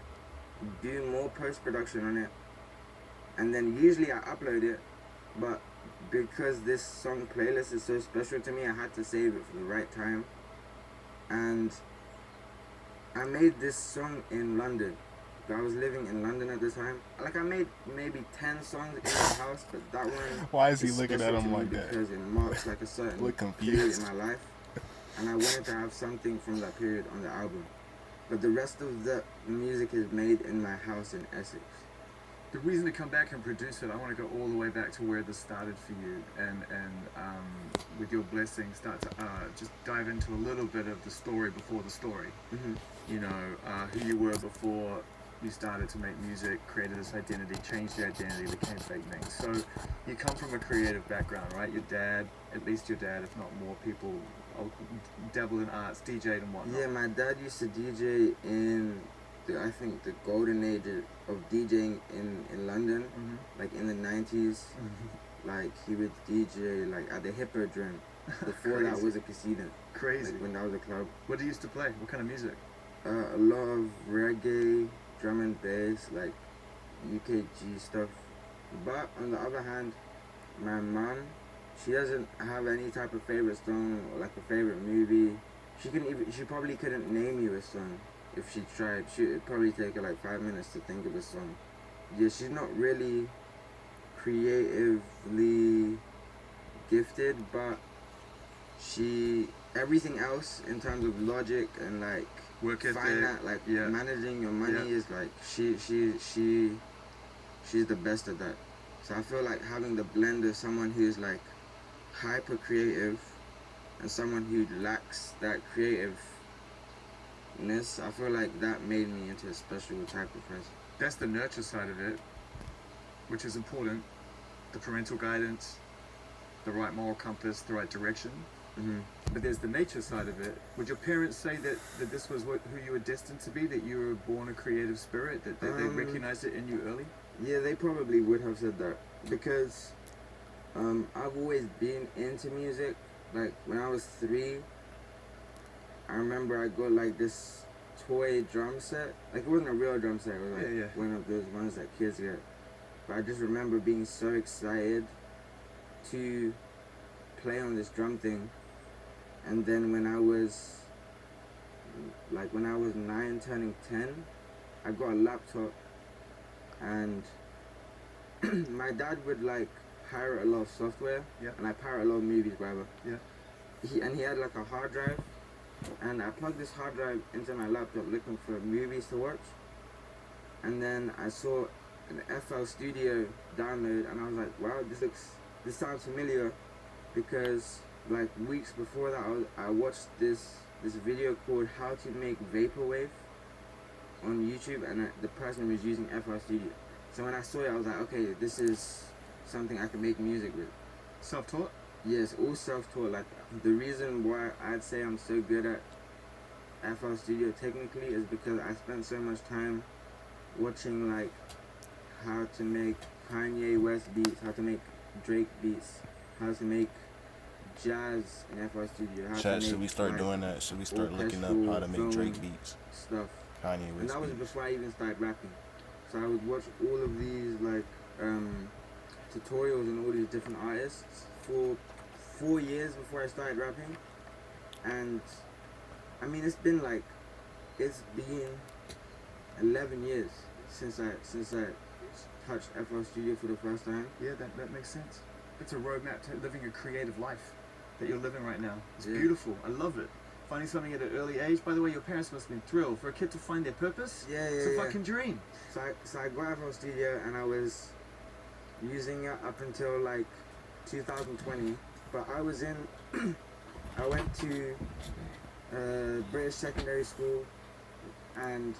do more post-production on it, and then usually I upload it, but because this song playlist is so special to me, I had to save it for the right time, and I made this song in London. I was living in London at this time. Like, I made maybe 10 songs in the house, but that one... Why is he looking at him like that? Because it marks like a certain Look period confused. in my life. And I wanted to have something from that period on the album. But the rest of the music is made in my house in Essex. The reason to come back and produce it, I want to go all the way back to where this started for you, and with your blessing, start to just dive into a little bit of the story before the story. You know, who you were before you started to make music, created this identity, changed your identity, became fake names. So you come from a creative background, right? Your dad, at least your dad, if not more people, dabbled in arts, DJ'd and whatnot. Yeah, my dad used to DJ in I think the golden age of DJing in London, like in the 90s. Like, he would DJ like at the Hippodrome. Before that was a casino. Crazy. Like, when that was a club. What did you used to play? What kind of music? A lot of reggae, drum and bass, like UKG stuff. But on the other hand, my mom, she doesn't have any type of favorite song or like a favorite movie. She probably couldn't name you a song if she tried. It'd probably take her like 5 minutes to think of a song. Yeah, she's not really creatively gifted, but everything else in terms of logic and like work ethic, managing your money is like she's the best at that. So I feel like having the blend of someone who's like hyper creative and someone who lacks that creativeness, I feel like that made me into a special type of person. That's the nurture side of it, which is important. The parental guidance, the right moral compass, the right direction. But there's the nature side of it. Would your parents say that this was who you were destined to be, that you were born a creative spirit, that they recognized it in you early? Yeah, they probably would have said that, because I've always been into music. Like, when I was 3, I remember I got like this toy drum set. Like, it wasn't a real drum set, it was like one of those ones that kids get. But I just remember being so excited to play on this drum thing. And then when I was 9 turning 10, I got a laptop, and my dad would like pirate a lot of software, and I pirate a lot of movies, whatever. He had like a hard drive, and I plugged this hard drive into my laptop looking for movies to watch, and then I saw an FL Studio download, and I was like, wow, this sounds familiar, because like weeks before that I watched this video called How to Make Vaporwave on YouTube, and the person was using FL Studio. So when I saw it, I was like, okay, this is something I can make music with. Self-taught? Yes, all self-taught. Like, the reason why I'd say I'm so good at FL Studio technically is because I spent so much time watching like how to make Kanye West beats, how to make Drake beats, how to make jazz in FL Studio. Chat, should we start doing that? Should we start looking up how to make Drake beats? Stuff. Kanye West And that was before I even started rapping. So I would watch all of these like tutorials and all these different artists for 4 years before I started rapping. And I mean, it's been 11 years since I touched FL Studio for the first time. Yeah, that makes sense. It's a roadmap to living a creative life that you're living right now. It's Yeah. beautiful. I love it. Finding something at an early age. By the way, your parents must have been thrilled. For a kid to find their purpose, Yeah, it's a fucking dream. So I got FL Studio and I was using it up until like 2020. But I was in, I went to British secondary school, and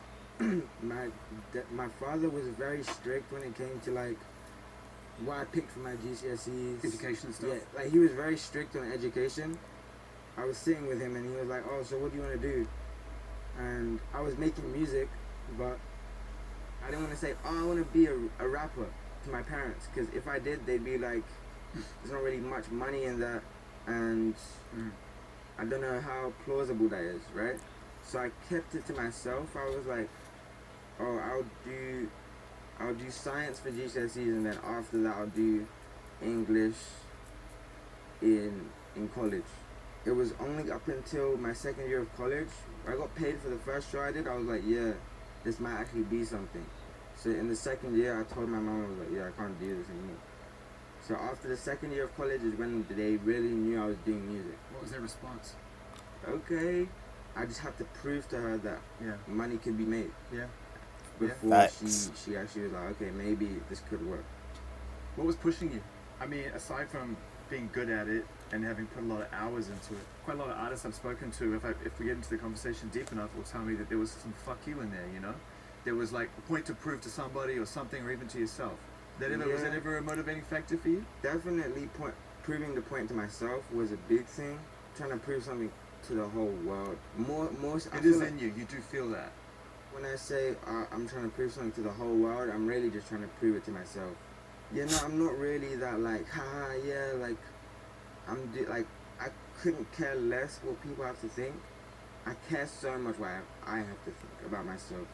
my father was very strict when it came to like what I picked for my GCSEs. Education stuff. Yeah, like he was very strict on education. I was sitting with him and he was like, "Oh, so what do you want to do?" And I was making music, but I didn't want to say, "Oh, I want to be a rapper" to my parents, because if I did, they'd be like, "There's not really much money in that," and I don't know how plausible that is, right? So I kept it to myself. I was like, "Oh, I'll do science for GCSEs, and then after that, I'll do English in college." It was only up until my second year of college where I got paid for the first show I did. I was like, "Yeah, this might actually be something." So in the second year, I told my mom, I was like, "Yeah, I can't do this anymore." So after the second year of college is when they really knew I was doing music. What was their response? Okay, I just had to prove to her that money could be made. Yeah. Before Facts. she actually was like, "Okay, maybe this could work." What was pushing you? I mean, aside from being good at it and having put a lot of hours into it, quite a lot of artists I've spoken to, if we get into the conversation deep enough, will tell me that there was some fuck you in there, you know? There was like a point to prove to somebody or something, or even to yourself. Was that ever a motivating factor for you? Definitely proving the point to myself was a big thing. Trying to prove something to the whole world. More. It is in you. You do feel that. When I say I'm trying to prove something to the whole world, I'm really just trying to prove it to myself. You know, I'm not really that like, haha, yeah, like, I couldn't care less what people have to think. I care so much what I have to think about myself.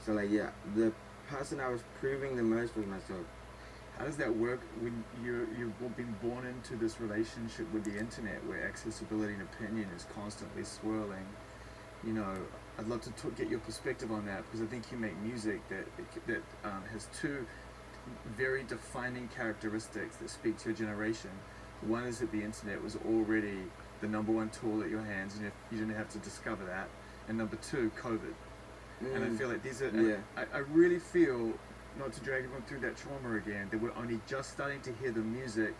So like, yeah, the person I was proving the most was myself. How does that work when you've been born into this relationship with the internet where accessibility and opinion is constantly swirling? You know, I'd love to get your perspective on that, because I think you make music that has two very defining characteristics that speak to your generation. One is that the internet was already the number one tool at your hands, and you didn't have to discover that. And number two, COVID. And I feel like these are, I really feel, not to drag everyone through that trauma again, that we're only just starting to hear the music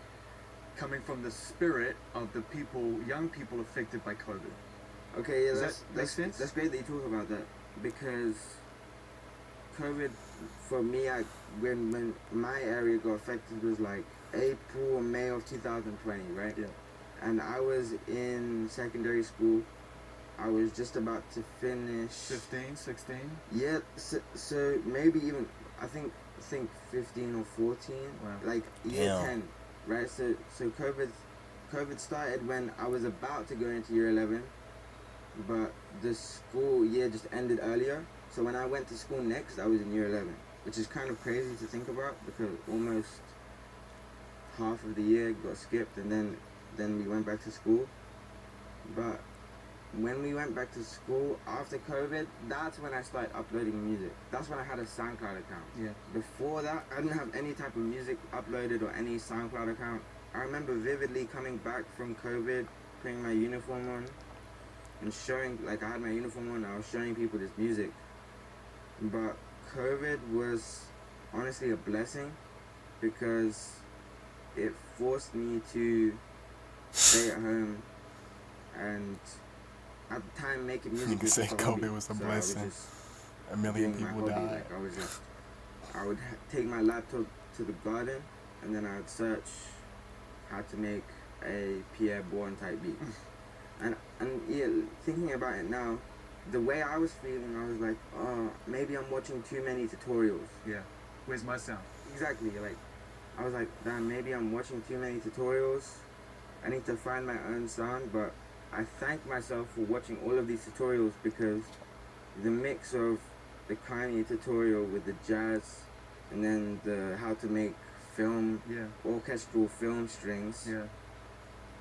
coming from the spirit of the people, young people affected by COVID. Okay, yeah, Does that make sense? That's great that you talk about that, because COVID, for me, when my area got affected was like April or May of 2020, right? Yeah. And I was in secondary school. I was just about to finish. 15, 16? Yeah, so maybe even, I think 15 or 14, like year 10, right? So COVID started when I was about to go into year 11, but the school year just ended earlier. So when I went to school next, I was in year 11, which is kind of crazy to think about, because almost half of the year got skipped, and then we went back to school. But when we went back to school after COVID, that's when I started uploading music. That's when I had a SoundCloud account. Yeah. Before that, I didn't have any type of music uploaded or any SoundCloud account. I remember vividly coming back from COVID, putting my uniform on, and showing, like, I had my uniform on, I was showing people this music. But COVID was honestly a blessing, because it forced me to stay at home, and at the time making music. You can say COVID was a blessing. A million people died. Like, I would take my laptop to the garden, and then I'd search how to make a Pierre Bourne type beat. And yeah, thinking about it now, the way I was feeling, I was like, oh, maybe I'm watching too many tutorials. Yeah. Where's my sound? Exactly. Like, I was like, damn, maybe I'm watching too many tutorials. I need to find my own sound. But I thank myself for watching all of these tutorials, because the mix of the Kanye tutorial with the jazz, and then the how to make film, orchestral film strings,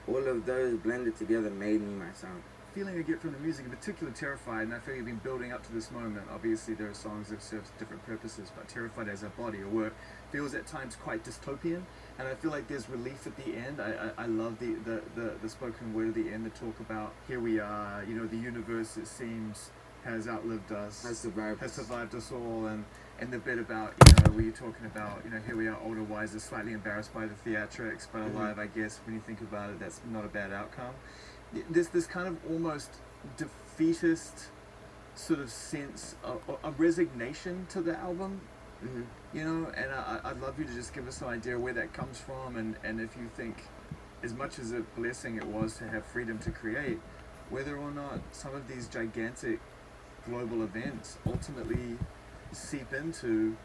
all of those blended together made me my sound. feeling I get from the music, in particular Terrified, and I feel you've been building up to this moment. Obviously there are songs that serve different purposes, but Terrified as a body of work feels at times quite dystopian, and I feel like there's relief at the end. I love the spoken word at the end, the talk about here we are, you know, the universe, it seems, has outlived us, Has survived us all, and the bit about, you know, where you're talking about, you know, here we are, older, wiser, slightly embarrassed by the theatrics, but alive, I guess, when you think about it, that's not a bad outcome. There's this kind of almost defeatist sort of sense, a resignation to the album, you know, and I'd love you to just give us an idea where that comes from, and if you think, as much as a blessing it was to have freedom to create, whether or not some of these gigantic global events ultimately seep into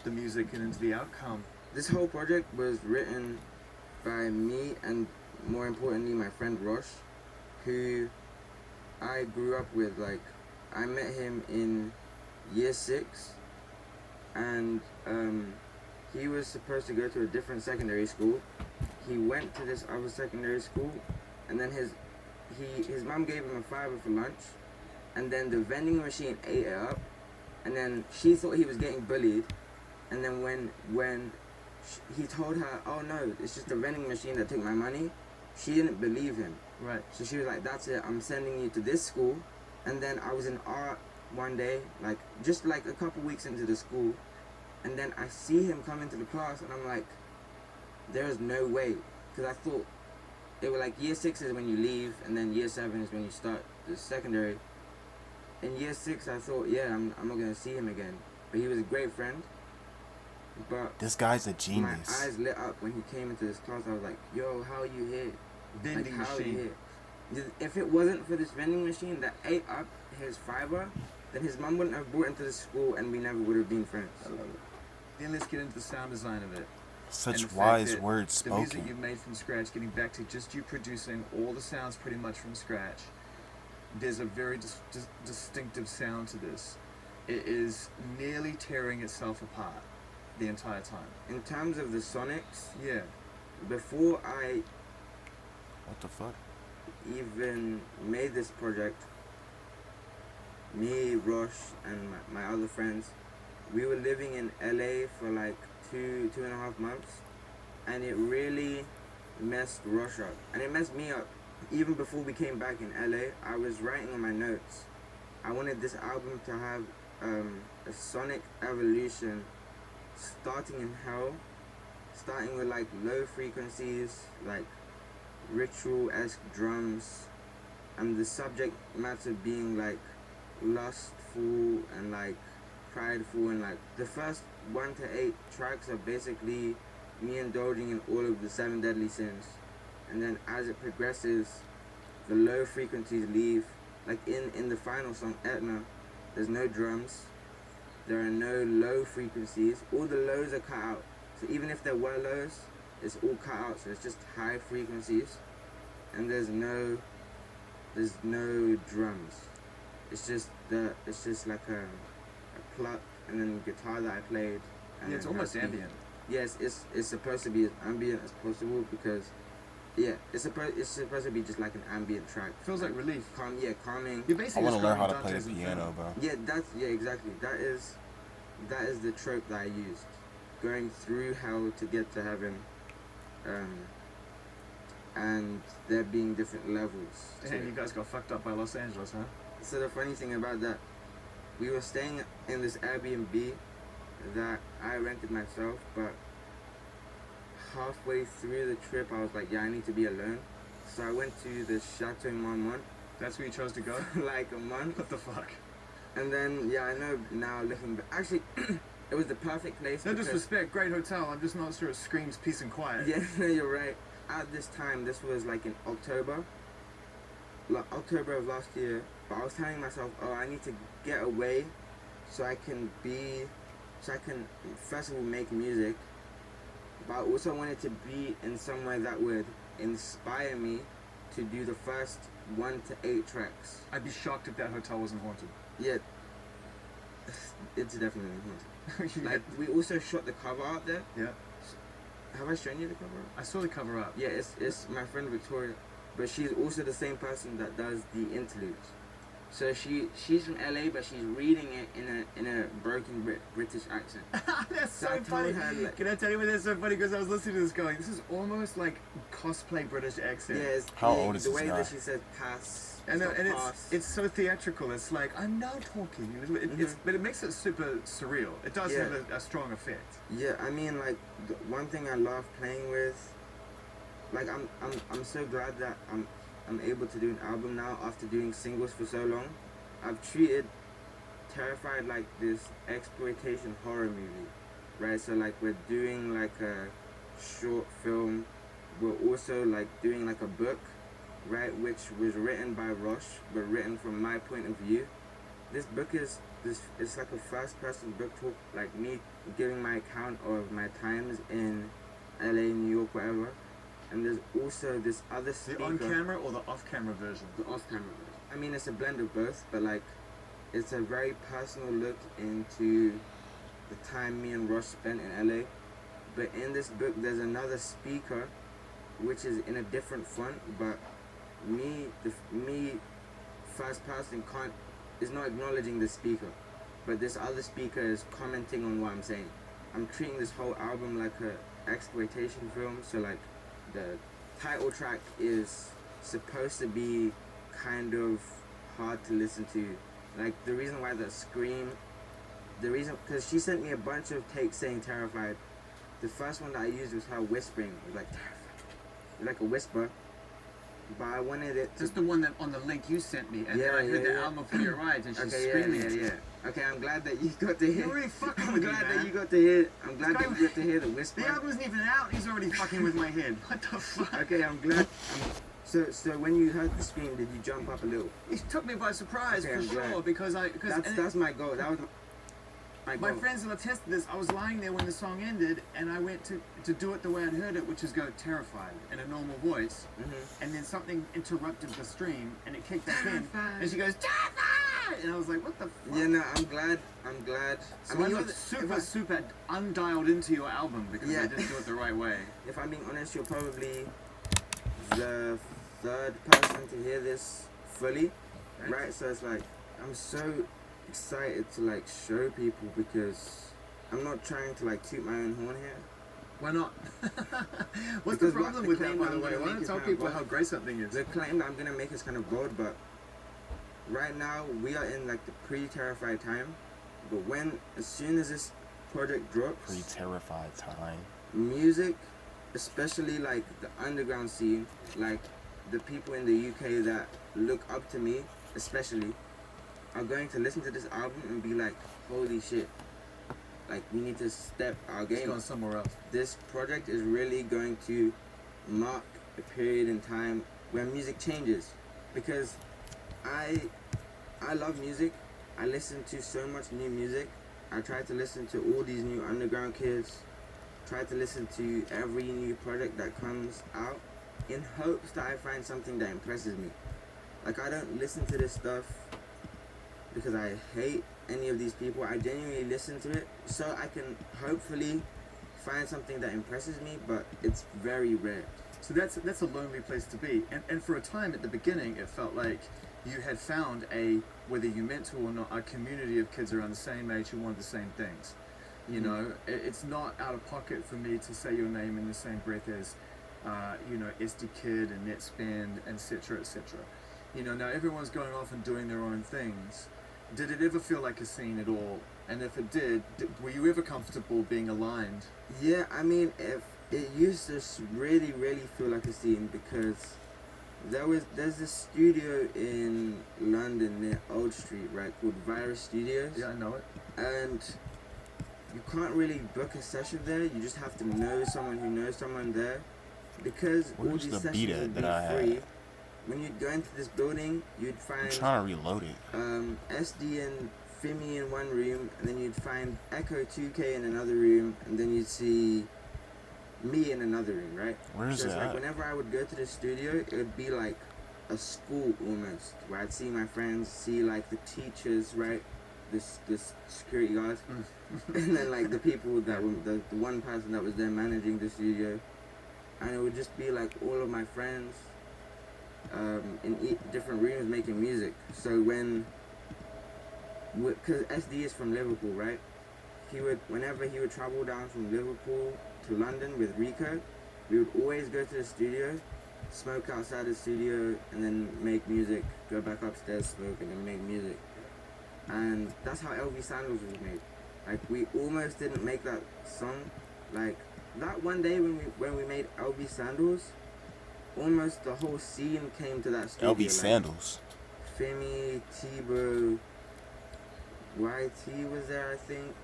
the music and into the outcome. This whole project was written by me and, more importantly, my friend Rosh, who I grew up with. Like, I met him in year 6, and he was supposed to go to a different secondary school. He went to this other secondary school, and then his mom gave him a $5 for lunch, and then the vending machine ate it up, and then she thought he was getting bullied, and then when he told her, oh no, it's just the vending machine that took my money, she didn't believe him. Right. So she was like, that's it, I'm sending you to this school. And then I was in art one day, like just like a couple weeks into the school, and then I see him come into the class, and I'm like, there's no way, because I thought they were like, year 6 is when you leave, and then year 7 is when you start the secondary. In year 6, I thought, yeah, I'm not gonna see him again. But he was a great friend. But This guy's a genius. my eyes lit up when he came into this class. I was like, yo, how are you here? Vending Like, how are you machine. here? If it wasn't for this vending machine that ate up his fiber, then his mom wouldn't have brought him to the school, and we never would have been friends. I love it. Then let's get into the sound design of it. Such And the fact wise that words The music spoken. you've made from scratch, getting back to just you producing all the sounds pretty much from scratch. There's a very distinctive sound to this. It is nearly tearing itself apart the entire time. In terms of the sonics, Yeah. before I What the fuck? even made this project, me, Rosh, and my other friends, we were living in LA for like 2.5 months, and it really messed Rosh up, and it messed me up. Even before we came back in LA, I was writing on my notes, I wanted this album to have a sonic evolution starting in hell, starting with like low frequencies, like ritual-esque drums, and the subject matter being like lustful and like prideful, and like the first 1 to 8 tracks are basically me indulging in all of the 7 deadly sins, and then as it progresses, the low frequencies leave. Like in the final song, Etna, there's no drums, there are no low frequencies, all the lows are cut out. So even if there were lows, it's all cut out, so it's just high frequencies, and there's no drums. It's just like a pluck, and then guitar that I played. And Yeah, it's then almost husky. ambient. Yes, it's supposed to be as ambient as possible, because yeah, it's supposed to be just like an ambient track. Feels like relief. Calming. You're I basically want to learn how to describing play Dante's the Inferno. piano, bro. Yeah, exactly. That is the trope that I used. Going through hell to get to heaven, and there being different levels. to Damn, it. you guys got fucked up by Los Angeles, huh? So the funny thing about that, we were staying in this Airbnb that I rented myself, but halfway through the trip I was like, yeah, I need to be alone. So I went to the Chateau Marmont That's where you chose to go? for like a month. What the fuck? And then, yeah, I know now looking back. Actually, it was the perfect place. No because- disrespect, great hotel. I'm just not sure it screams peace and quiet. Yeah, no, you're right. At this time, this was like in October. October of last year. But I was telling myself, oh, I need to get away so I can first of all make music. But I also wanted to be in somewhere that would inspire me to do the first 1 to 8 tracks. I'd be shocked if that hotel wasn't haunted. Yeah, it's definitely haunted. Like, we also shot the cover art there. Yeah. Have I shown you the cover art? I saw the cover up. Yeah, it's my friend Victoria. but she's also the same person that does the interludes. So she's from LA, but she's reading it in a broken British accent. That's So so I told funny. her, like- Can I tell you what that's so funny? Because I was listening to this going, this is almost like cosplay British accent. Yeah, it's How old is the this way guy? that she says pass. And, not and pass. it's so theatrical. It's like, I'm now talking. But it makes it super surreal. It does Yeah. have a strong effect. Yeah, I mean, like the one thing I love playing with, like I'm so glad that I'm able to do an album now after doing singles for so long. I've treated Terrified like this exploitation horror movie, right? So like we're doing like a short film. We're also like doing like a book, right, which was written by Rosh, but written from my point of view. This book is it's like a first-person book talk, like me giving my account of my times in LA, New York, whatever. And there's also this other The speaker. on-camera or the off-camera version? The off-camera version. I mean, it's a blend of both, but like, it's a very personal look into the time me and Ross spent in LA. But in this book, there's another speaker, which is in a different font, but me first person is not acknowledging the speaker, but this other speaker is commenting on what I'm saying. I'm treating this whole album like a exploitation film, so like the title track is supposed to be kind of hard to listen to. Like the reason why because she sent me a bunch of takes saying Terrified. The first one that I used was her whispering. It was like Terrified, like a whisper. But I wanted it to... Just the one that on the link you sent me, and then I heard the album for your rides, and she's screaming. Yeah. Okay, I'm glad that you got to hear. You're really fucking I'm with me, glad that man. you got to hear. I'm glad This that guy- you got to hear the whisper. The album isn't even out. He's already fucking with my head. What the fuck? Okay, I'm glad. So when you heard the scream, did you jump up a little? It took me by surprise Okay, for I'm sure glad. because That's my goal. That was my goal. my friends will attest to this. I was lying there when the song ended, and I went to do it the way I'd heard it, which is go Terrified in a normal voice, and then something interrupted the stream, and it kicked back in, and she goes Terrified, and I was like, what the fuck? Yeah, no, I'm glad. So I mean, I you're got the- super undialed into your album because I didn't do it the right way. If I'm being honest, you're probably the third person to hear this fully, right? So it's like I'm so excited to like show people because I'm not trying to like toot my own horn here. Why not? What's Because the what problem the with that, claim by I'm the way? gonna Why make don't is tell kind of people bold. how great something is? The claim that I'm gonna make is kind of bold, but right now we are in like the pre-Terrified time. But as soon as this project drops, Pre-terrified time. music, especially like the underground scene, like the people in the UK that look up to me, especially, are going to listen to this album and be like, holy shit, like we need to step our It's game. going somewhere else. This project is really going to mark a period in time where music changes, because I love music. I listen to so much new music. I try to listen to all these new underground kids, try to listen to every new project that comes out in hopes that I find something that impresses me. Like, I don't listen to this stuff because I hate any of these people. I genuinely listen to it so I can hopefully find something that impresses me, but it's very rare. So that's a lonely place to be. And for a time at the beginning, it felt like you had found whether you meant to or not, a community of kids around the same age who wanted the same things. You know, it's not out of pocket for me to say your name in the same breath as, SD Kid and Netspan, etc., etc. You know, now everyone's going off and doing their own things. Did it ever feel like a scene at all? And if it did, were you ever comfortable being aligned? Yeah, I mean, it used to really, really feel like a scene because there's this studio in London near Old Street, right, called Virus Studios. Yeah, I know it. And you can't really book a session there. You just have to know someone who knows someone there, because all Where's these the sessions beat at would that be I free. had? When you'd go into this building, you'd I'm find trying to reload it. SD and Fimi in one room, and then you'd find Echo 2K in another room, and then you'd see me in another room, right? Where's So it's that? like whenever I would go to the studio, it would be like a school almost, where I'd see my friends, see like the teachers, right? This security guard, and then like the people that were the one person that was there managing the studio, and it would just be like all of my friends, in different rooms making music. So because SD is from Liverpool, right? Whenever he would travel down from Liverpool to London with Rico, we would always go to the studio, smoke outside the studio, and then make music, go back upstairs, smoke, and then make music. And that's how LV Sandals was made. Like, we almost didn't make that song. Like, that one day when we made LV Sandals, almost the whole scene came to that studio. LV Sandals. Femi, Tebow, YT was there, I think,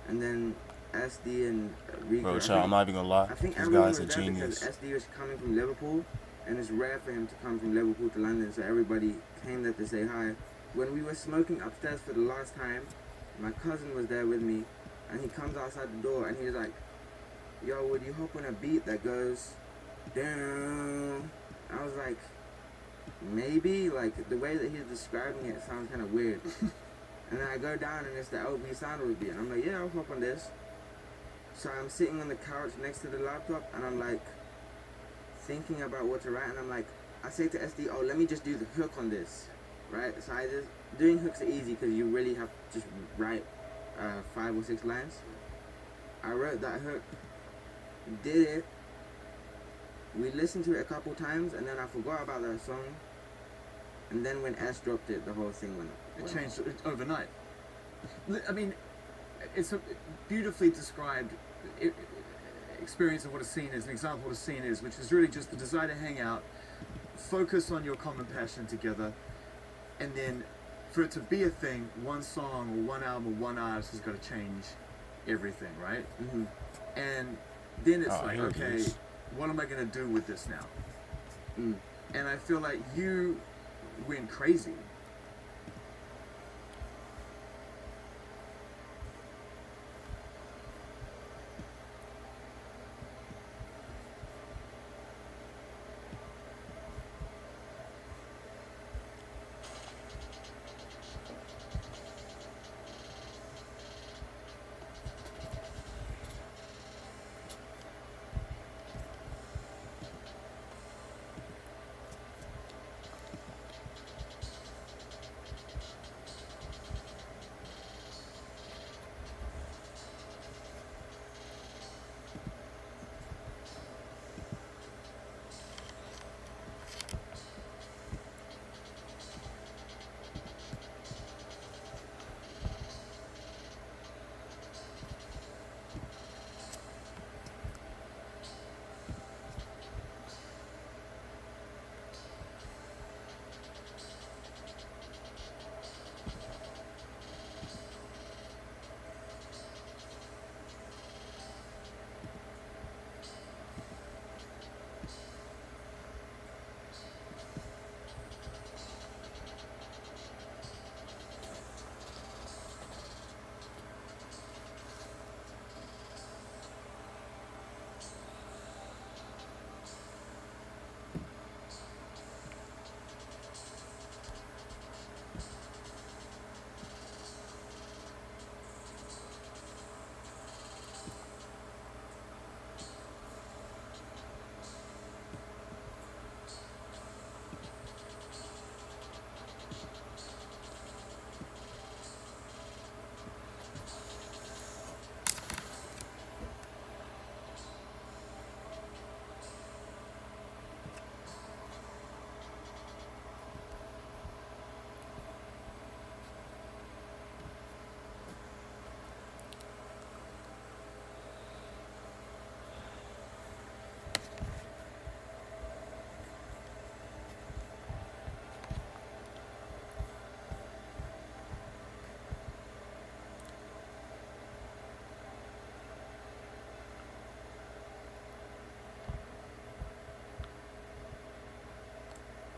and then SD and Rico. Bro, child, I'm not even gonna lie. I think This everyone guy's a was there genius. because SD was coming from Liverpool, and it's rare for him to come from Liverpool to London, so everybody came there to say hi. When we were smoking upstairs for the last time, my cousin was there with me, and he comes outside the door, and he's like, yo, would you hop on a beat that goes, down? I was like, maybe, like, the way that he's describing it sounds kind of weird. And then I go down, and it's the LV Sandals beat, and I'm like, yeah, I'll hop on this. So I'm sitting on the couch next to the laptop, and I'm like, thinking about what to write, and I'm like, I say to SD, oh, let me just do the hook on this, right? So doing hooks are easy, because you really have to just write 5 or 6 lines. I wrote that hook, did it, we listened to it a couple times, and then I forgot about that song, and then when S dropped it, the whole thing went up. It changed overnight. I mean, it's a beautifully described experience of what a scene is, an example of what a scene is, which is really just the desire to hang out, focus on your common passion together, and then for it to be a thing, one song or one album or one artist has got to change everything, right? Mm-hmm. And then it's like, here it okay, is. what am I going to do with this now? Mm. And I feel like you went crazy.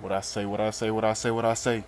What I say, what I say, what I say, what I say.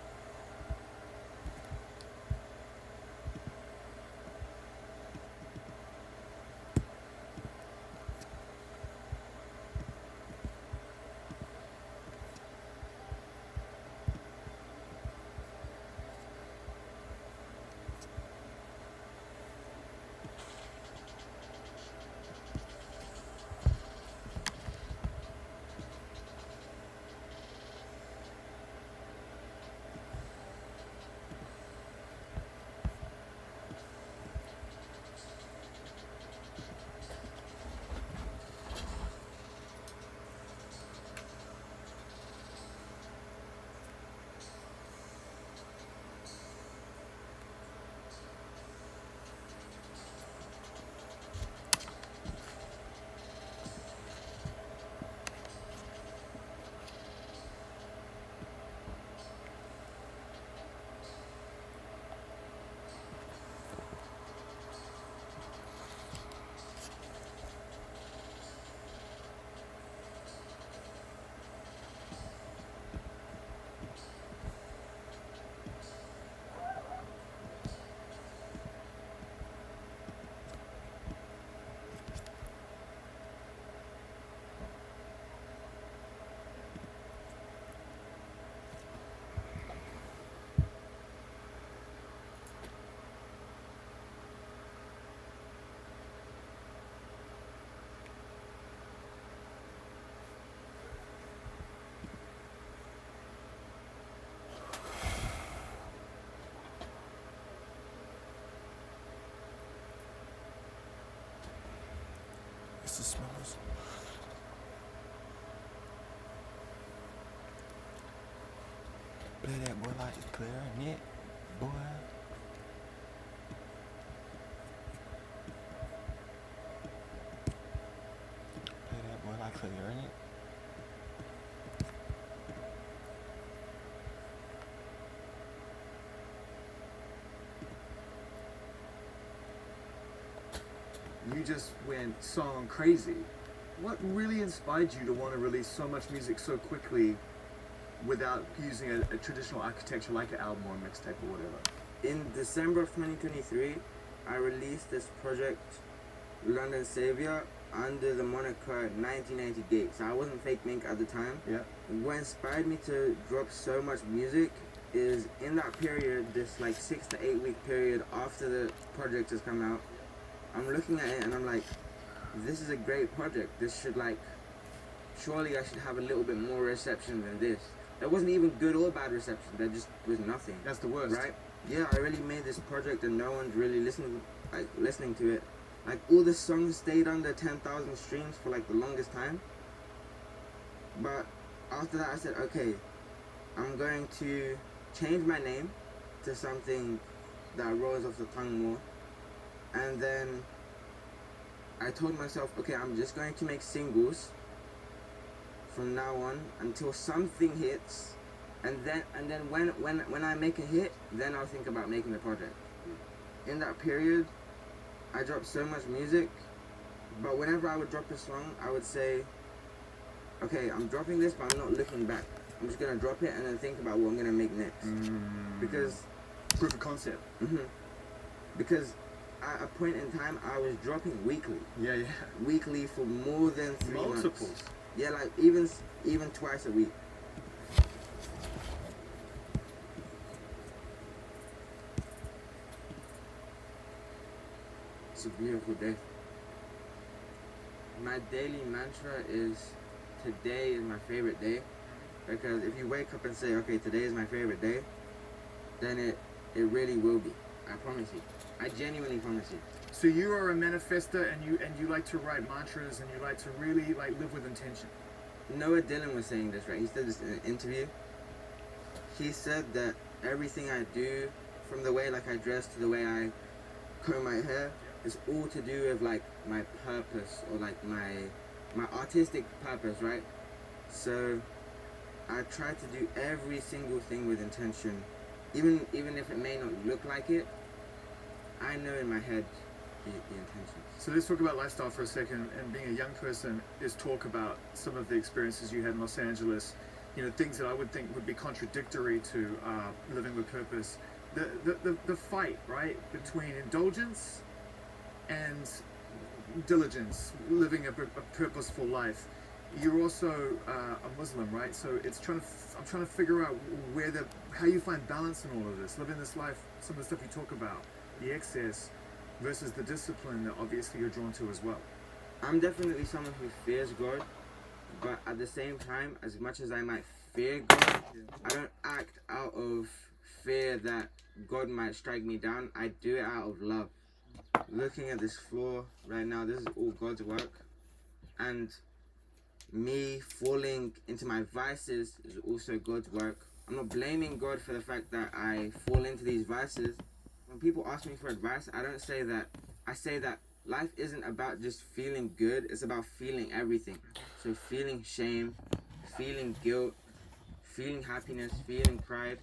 What's the smell? Play that boy like the clarinet, boy. Play that boy like clarinet. You just went song crazy. What really inspired you to want to release so much music so quickly without using a traditional architecture like an album or a mixtape or whatever? In December of 2023, I released this project, London Savior, under the moniker 1998. So I wasn't Fake Mink at the time. Yeah. What inspired me to drop so much music is in that period, this like 6 to 8 week period after the project has come out, I'm looking at it and I'm like, this is a great project. This should like, surely I should have a little bit more reception than this. There wasn't even good or bad reception. There just was nothing. That's the worst. Right? Yeah, I really made this project and no one's really listening to it. Like all the songs stayed under 10,000 streams for like the longest time. But after that I said, okay, I'm going to change my name to something that rolls off the tongue more. And then I told myself, okay, I'm just going to make singles from now on until something hits, and then when I make a hit, then I'll think about making the project. In that period, I dropped so much music, but whenever I would drop a song, I would say, okay, I'm dropping this, but I'm not looking back. I'm just gonna drop it and then think about what I'm gonna make next. Because proof of concept. Because at a point in time, I was dropping weekly. Yeah. Weekly for more than 3 months. Multiples. Yeah, like even twice a week. It's a beautiful day. My daily mantra is, today is my favorite day. Because if you wake up and say, okay, today is my favorite day, then it really will be. I promise you. I genuinely promise you. So you are a manifester, and you like to write mantras, and you like to really like live with intention. Noah Dillon was saying this, right? He said this in an interview. He said that everything I do, from the way like I dress to the way I comb my hair, is all to do with like my purpose or like my artistic purpose, right? So I try to do every single thing with intention, even if it may not look like it. I know in my head the intentions. So let's talk about lifestyle for a second. And being a young person is talk about some of the experiences you had in Los Angeles. You know, things that I would think would be contradictory to living with purpose. The fight, right, between indulgence and diligence, living a purposeful life. You're also a Muslim, right? So it's I'm trying to figure out how you find balance in all of this, living this life. Some of the stuff you talk about, the excess versus the discipline that obviously you're drawn to as well. I'm definitely someone who fears God, but at the same time, as much as I might fear God, I don't act out of fear that God might strike me down. I do it out of love. Looking at this floor right now, this is all God's work, and me falling into my vices is also God's work. I'm not blaming God for the fact that I fall into these vices. When people ask me for advice, I don't say that. I say that life isn't about just feeling good, it's about feeling everything. So feeling shame, feeling guilt, feeling happiness, feeling pride.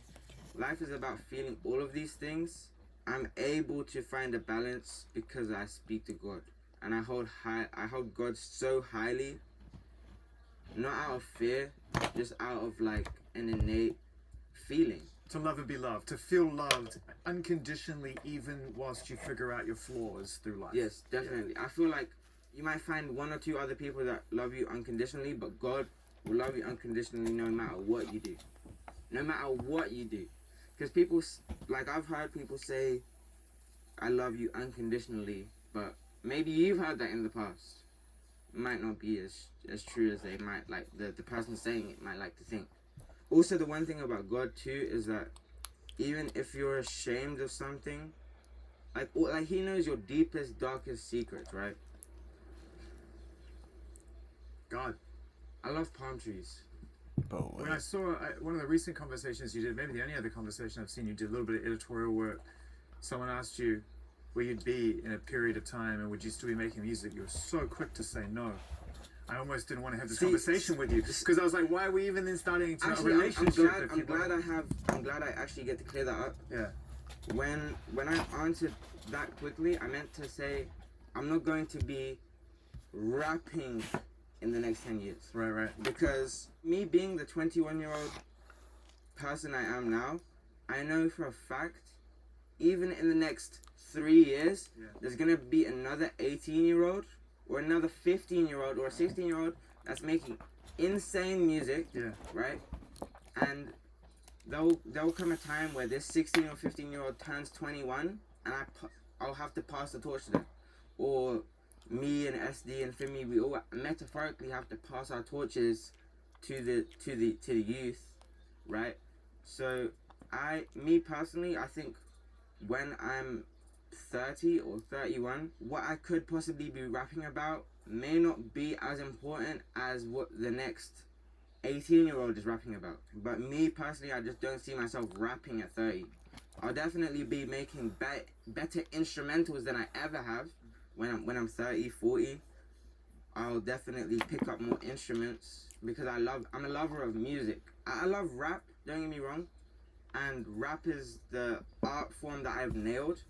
Life is about feeling all of these things. I'm able to find a balance because I speak to God. And I hold God so highly, not out of fear, just out of like an innate feeling. To love and be loved, to feel loved unconditionally, even whilst you figure out your flaws through life. Yes, definitely. I feel like you might find one or two other people that love you unconditionally, but God will love you unconditionally no matter what you do. No matter what you do. Because people, like I've heard people say, I love you unconditionally, but maybe you've heard that in the past. It might not be as true as they might, like the person saying it might like to think. Also, the one thing about God too is that even if you're ashamed of something, like He knows your deepest, darkest secrets, right? God. I love palm trees. But When I saw one of the recent conversations you did, maybe the only other conversation I've seen you did a little bit of editorial work, someone asked you where you'd be in a period of time and would you still be making music. You were so quick to say no. I almost didn't want to have this conversation with you because I was like, why are we even then starting to Actually, a relationship? I'm glad I actually get to clear that up. Yeah. When I answered that quickly, I meant to say I'm not going to be rapping in the next 10 years. Right. Because me being the 21-year-old person I am now, I know for a fact, even in the next 3 years, there's gonna be another 18-year-old or another 15-year-old or a 16-year-old that's making insane music, right? And there'll come a time where this 16 or 15-year-old turns 21, and I'll have to pass the torch to them, or me and SD and Fimi, we all metaphorically have to pass our torches to the youth, right? So me personally, I think when I'm 30 or 31, what I could possibly be rapping about may not be as important as what the next 18-year-old is rapping about. But me personally, I just don't see myself rapping at 30. I'll definitely be making better instrumentals than I ever have when I'm 30, 40. I'll definitely pick up more instruments because I'm a lover of music. I love rap, don't get me wrong, and rap is the art form that I've nailed.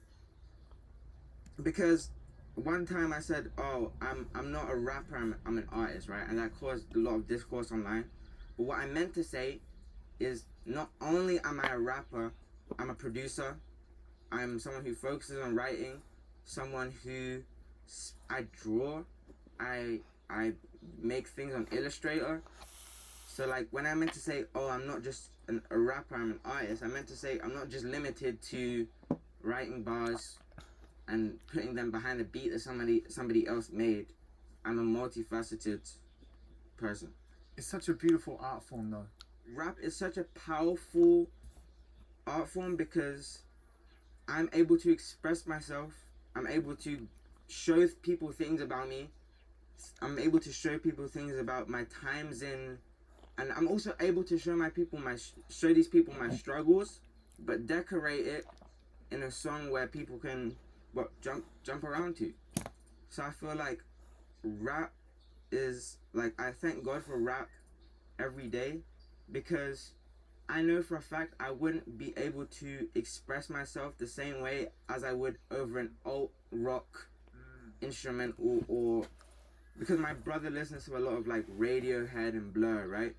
Because one time I said, oh, I'm not a rapper, I'm an artist, right? And that caused a lot of discourse online. But what I meant to say is not only am I a rapper, I'm a producer, I'm someone who focuses on writing, someone who I draw, I make things on Illustrator. So like when I meant to say, oh, I'm not just a rapper, I'm an artist, I meant to say I'm not just limited to writing bars and putting them behind a beat that somebody else made. I'm a multifaceted person. It's such a beautiful art form though. Rap is such a powerful art form because I'm able to express myself. I'm able to show people things about me. I'm able to show people things about my times in, and I'm also able to show show these people my struggles, but decorate it in a song where people can jump around to. So I feel like rap is like, I thank God for rap every day because I know for a fact I wouldn't be able to express myself the same way as I would over an alt rock instrumental, or because my brother listens to a lot of like Radiohead and Blur, right?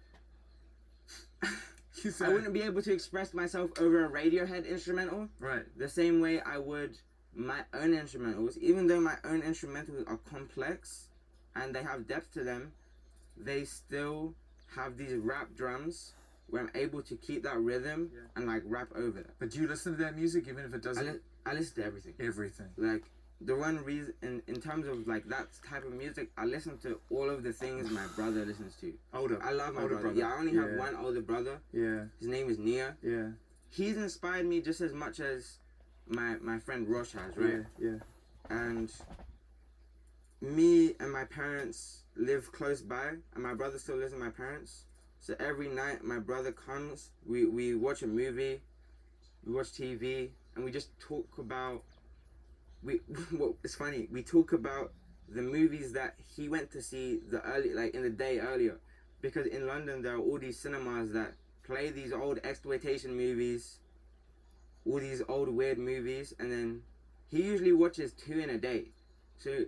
I wouldn't be able to express myself over a Radiohead instrumental, right? The same way I would my own instrumentals. Even though my own instrumentals are complex and they have depth to them, they still have these rap drums where I'm able to keep that rhythm and like rap over it. But do you listen to that music even if it doesn't? I listen to everything. Everything. Like the one reason in terms of like that type of music, I listen to all of the things my brother listens to. I love my brother. Yeah, I only have one older brother. Yeah. His name is Nia. Yeah. He's inspired me just as much as my friend Rosh has, right? Yeah. And me and my parents live close by, and my brother still lives with my parents. So every night my brother comes, we watch a movie, we watch TV, and we just talk about, well, it's funny, we talk about the movies that he went to see in the day earlier. Because in London there are all these cinemas that play these old exploitation movies, all these old weird movies, and then he usually watches 2 in a day. So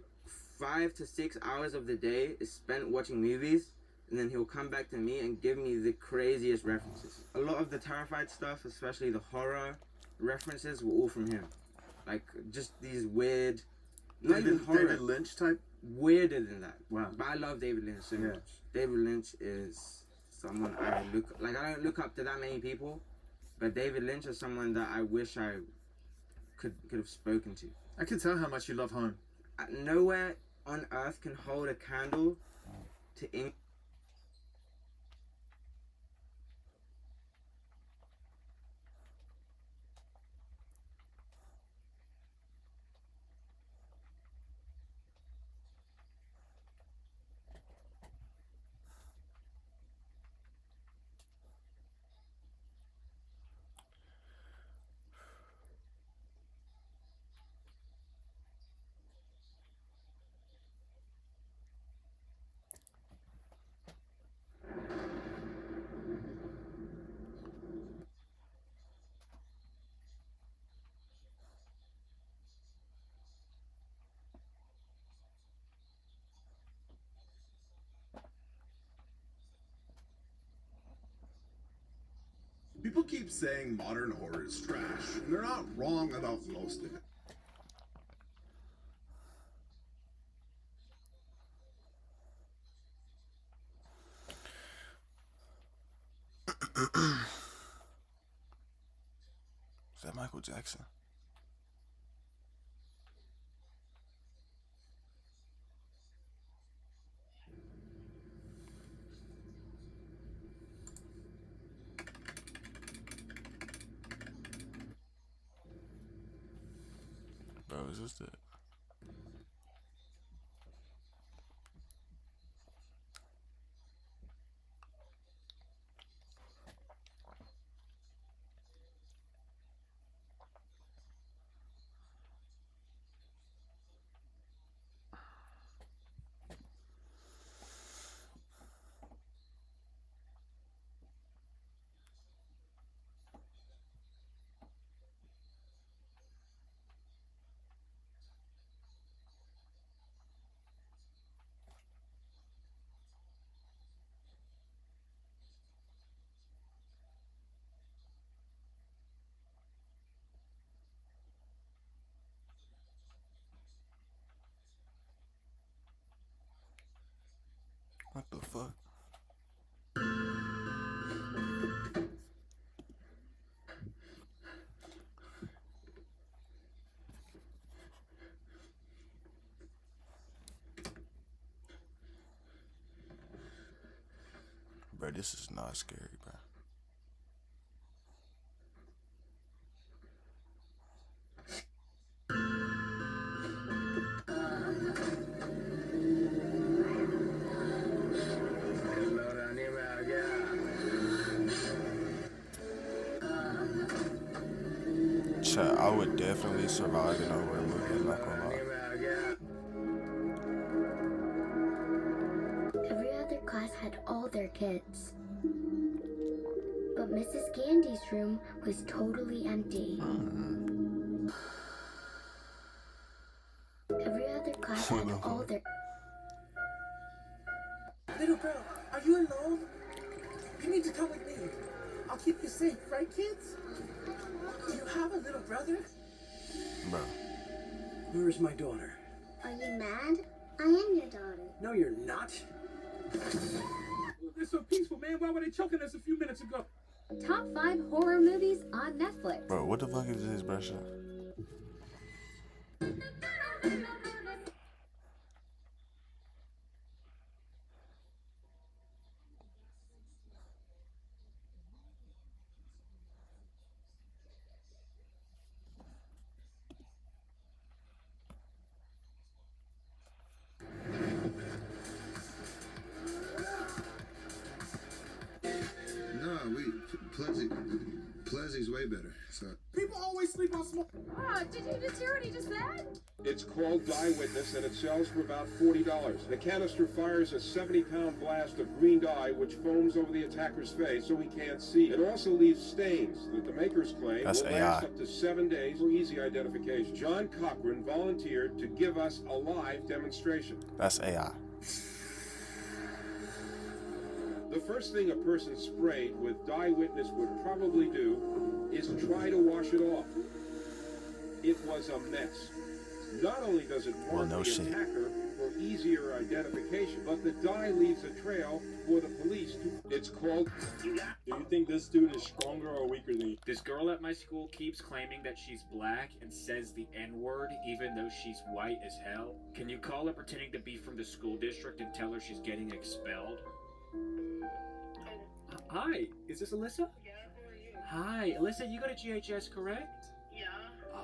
5 to 6 hours of the day is spent watching movies, and then he'll come back to me and give me the craziest references. A lot of the Terrified stuff, especially the horror references, were all from him. Like just these weird, not even horror. David Lynch type? Weirder than that. Wow. But I love David Lynch so much. David Lynch is someone I don't look up to that many people, but David Lynch is someone that I wish I could have spoken to. I can tell how much you love home. Nowhere on earth can hold a candle to England. keep saying modern horror is trash, and they're not wrong about most of it. Is that Michael Jackson? Bro, is this it? What the fuck? Bro, this is not scary, bro. Chat, I would definitely survive in a horror movie, I'm not gonna lie. Every other class had all their kids. But Mrs. Candy's room was totally empty. Every other class had all their... Little girl, are you alone? You need to come with me. I'll keep you safe, right, kids? Do you have a little brother? Bro. Where is my daughter? Are you mad? I am your daughter. No, you're not. They're so peaceful, man. Why were they choking us a few minutes ago? Top 5 horror movies on Netflix. Bro, what the fuck is this, bro? Shit? Pleasy's way better. So People always sleep on small. Oh, did you just hear what he just said? It's called Die Witness, and it sells for about $40. The canister fires a 70-pound blast of green dye, which foams over the attacker's face so he can't see. It also leaves stains that the makers claim That's will AI. last up to 7 days for easy identification. John Cochran volunteered to give us a live demonstration. That's AI. The first thing a person sprayed with Die Witness would probably do is try to wash it off. It was a mess. Not only does it mark the attacker for easier identification, but the dye leaves a trail for the police to... It's called... Do you think this dude is stronger or weaker than you? This girl at my school keeps claiming that she's black and says the N-word even though she's white as hell. Can you call her pretending to be from the school district and tell her she's getting expelled? Hi, is this Alyssa? Yeah, who are you? Hi, Alyssa, you go to GHS, correct? Yeah.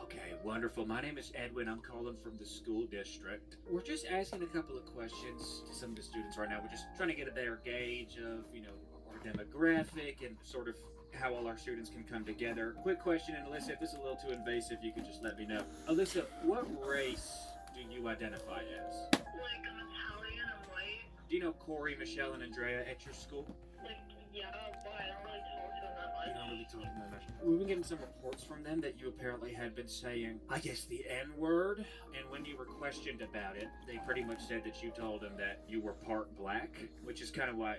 Okay, wonderful. My name is Edwin. I'm calling from the school district. We're just asking a couple of questions to some of the students right now. We're just trying to get their gauge of, you know, our demographic and sort of how all our students can come together. Quick question, and Alyssa, if this is a little too invasive, you could just let me know. Alyssa, what race do you identify as? Like, I'm Italian, I'm white. Do you know Corey, Michelle, and Andrea at your school? Like, yeah, but I don't really talk to them that much. You don't really talk that much. We've been getting some reports from them that you apparently had been saying, I guess, the N-word. And when you were questioned about it, they pretty much said that you told them that you were part black, which is kind of why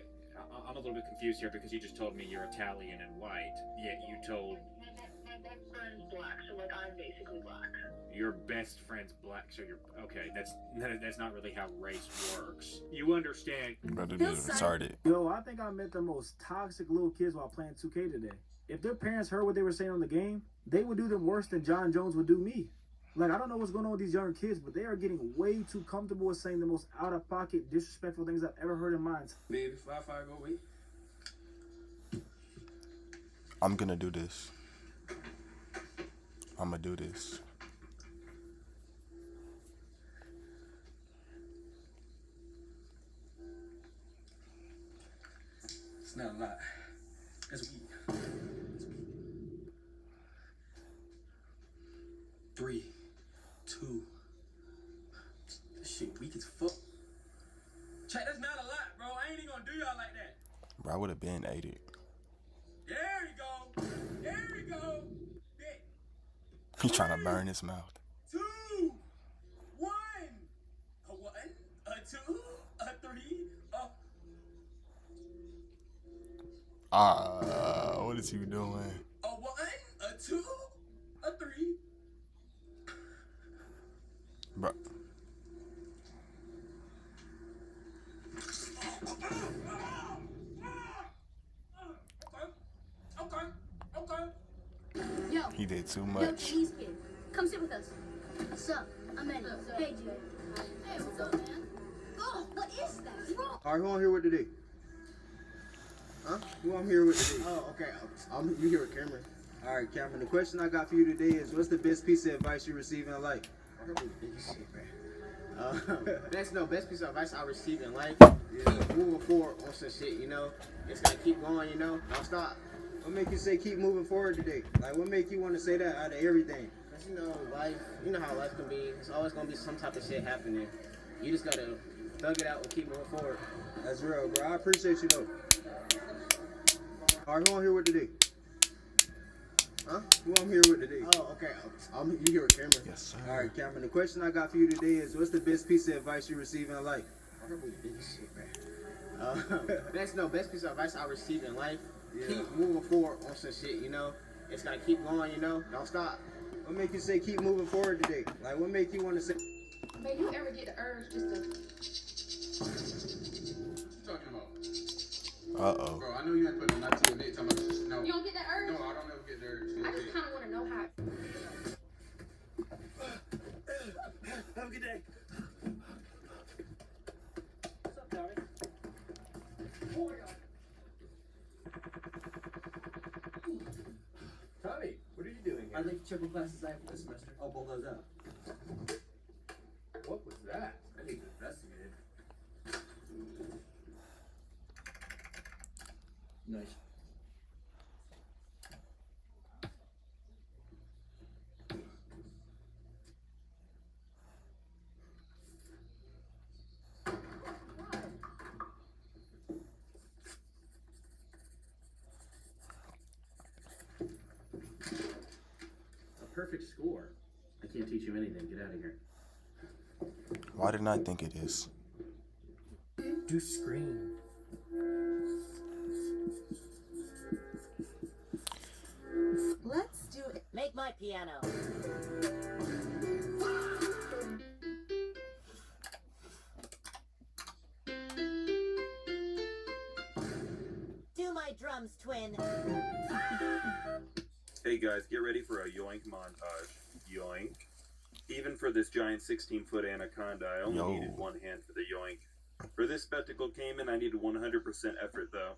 I'm a little bit confused here because you just told me you're Italian and white, yet you told My best friend's black, so like I'm basically black. your best friend's black, so you're okay. That's not really how race works. You understand? Brother, this is retarded. Yo, I think I met the most toxic little kids while playing 2K today. If their parents heard what they were saying on the game, they would do them worse than John Jones would do me. Like, I don't know what's going on with these younger kids, but they are getting way too comfortable with saying the most out-of-pocket, disrespectful things I've ever heard in mine. Baby, 5-5 go wait. I'm gonna do this. I'm gonna do this. It's not a lot. That's weak. 3, 2. This shit weak as fuck. Chat, that's not a lot, bro. I ain't even gonna do y'all like that. Bro, I would have been ate it. There we go. There we go. He's trying to burn his mouth. 2, 1. A 1, a 2, a 3, a... What is he doing? A 1, a 2, a 3. Bro. Okay. Yo. He did too Yo, much. Chinese kid. Come sit with us. What's up? I'm Eddie. Hey, Jay. Hey, what's up, man? Oh, what is that? Bro. All right, who I'm here with today? Huh? Who I'm here with today? Oh, okay. You here with Cameron. All right, Cameron. The question I got for you today is, what's the best piece of advice you received in life? Best piece of advice I received in life. Keep moving forward on some shit, you know. It's gonna keep going, you know. Don't stop. What make you say keep moving forward today? Like, what make you want to say that out of everything? Cause you know, life, you know how life can be. It's always gonna be some type of shit happening. You just gotta thug it out and keep moving forward. That's real, bro. I appreciate you though. All right, who I'm here with today? Huh? Who I'm here with today? Oh, okay. You here with Cameron? Yes, sir. All right, Cameron. The question I got for you today is, what's the best piece of advice you received in life? Best piece of advice I received in life. Keep moving forward on some shit, you know. It's gonna keep going, you know. Don't stop. What make you say keep moving forward today? Like, what make you want to say? Man, you ever get the urge just to... What you talking about? Uh-oh. Bro, I know you ain't putting that to your neck. Talking about just, no. You don't get that urge? No, I don't ever get the urge. I just kind of want to know how... Have a good day. What's up, Tommy? Tommy, what are you doing here? I'd like to check what classes I have for this semester. I'll pull those out. What was that? I need to investigate. Nice. Perfect score. I can't teach you anything. Get out of here. Why didn't I think it is? Do scream. Let's do it. Make my piano. Do my drums, twin. Hey guys, get ready for a yoink montage. Yoink. Even for this giant 16-foot anaconda, I only needed one hand for the yoink. For this spectacle came in, I needed 100% effort though.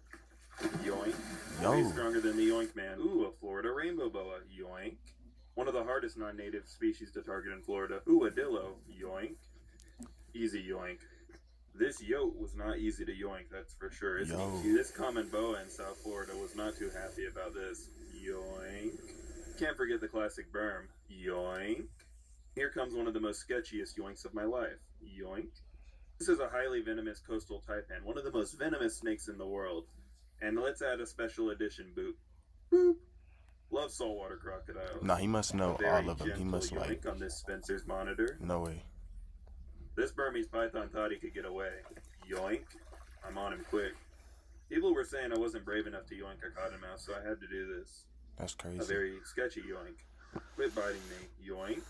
Yoink. Way stronger than the yoink man. Ooh, a Florida rainbow boa. Yoink. One of the hardest non-native species to target in Florida. Ooh, a dillo. Yoink. Easy yoink. This yote was not easy to yoink, that's for sure. This common boa in South Florida was not too happy about this. Yoink. Can't forget the classic berm. Yoink. Here comes one of the most sketchiest yoinks of my life. Yoink. This is a highly venomous coastal taipan, one of the most venomous snakes in the world. And let's add a special edition, boop. Boop. Love saltwater crocodiles. Nah, he must know all of them. He must yoink on this Spencer's monitor. No way. This Burmese python thought he could get away. Yoink. I'm on him quick. People were saying I wasn't brave enough to yoink a cottonmouth, so I had to do this. That's crazy. A very sketchy yoink. Quit biting me. Yoink.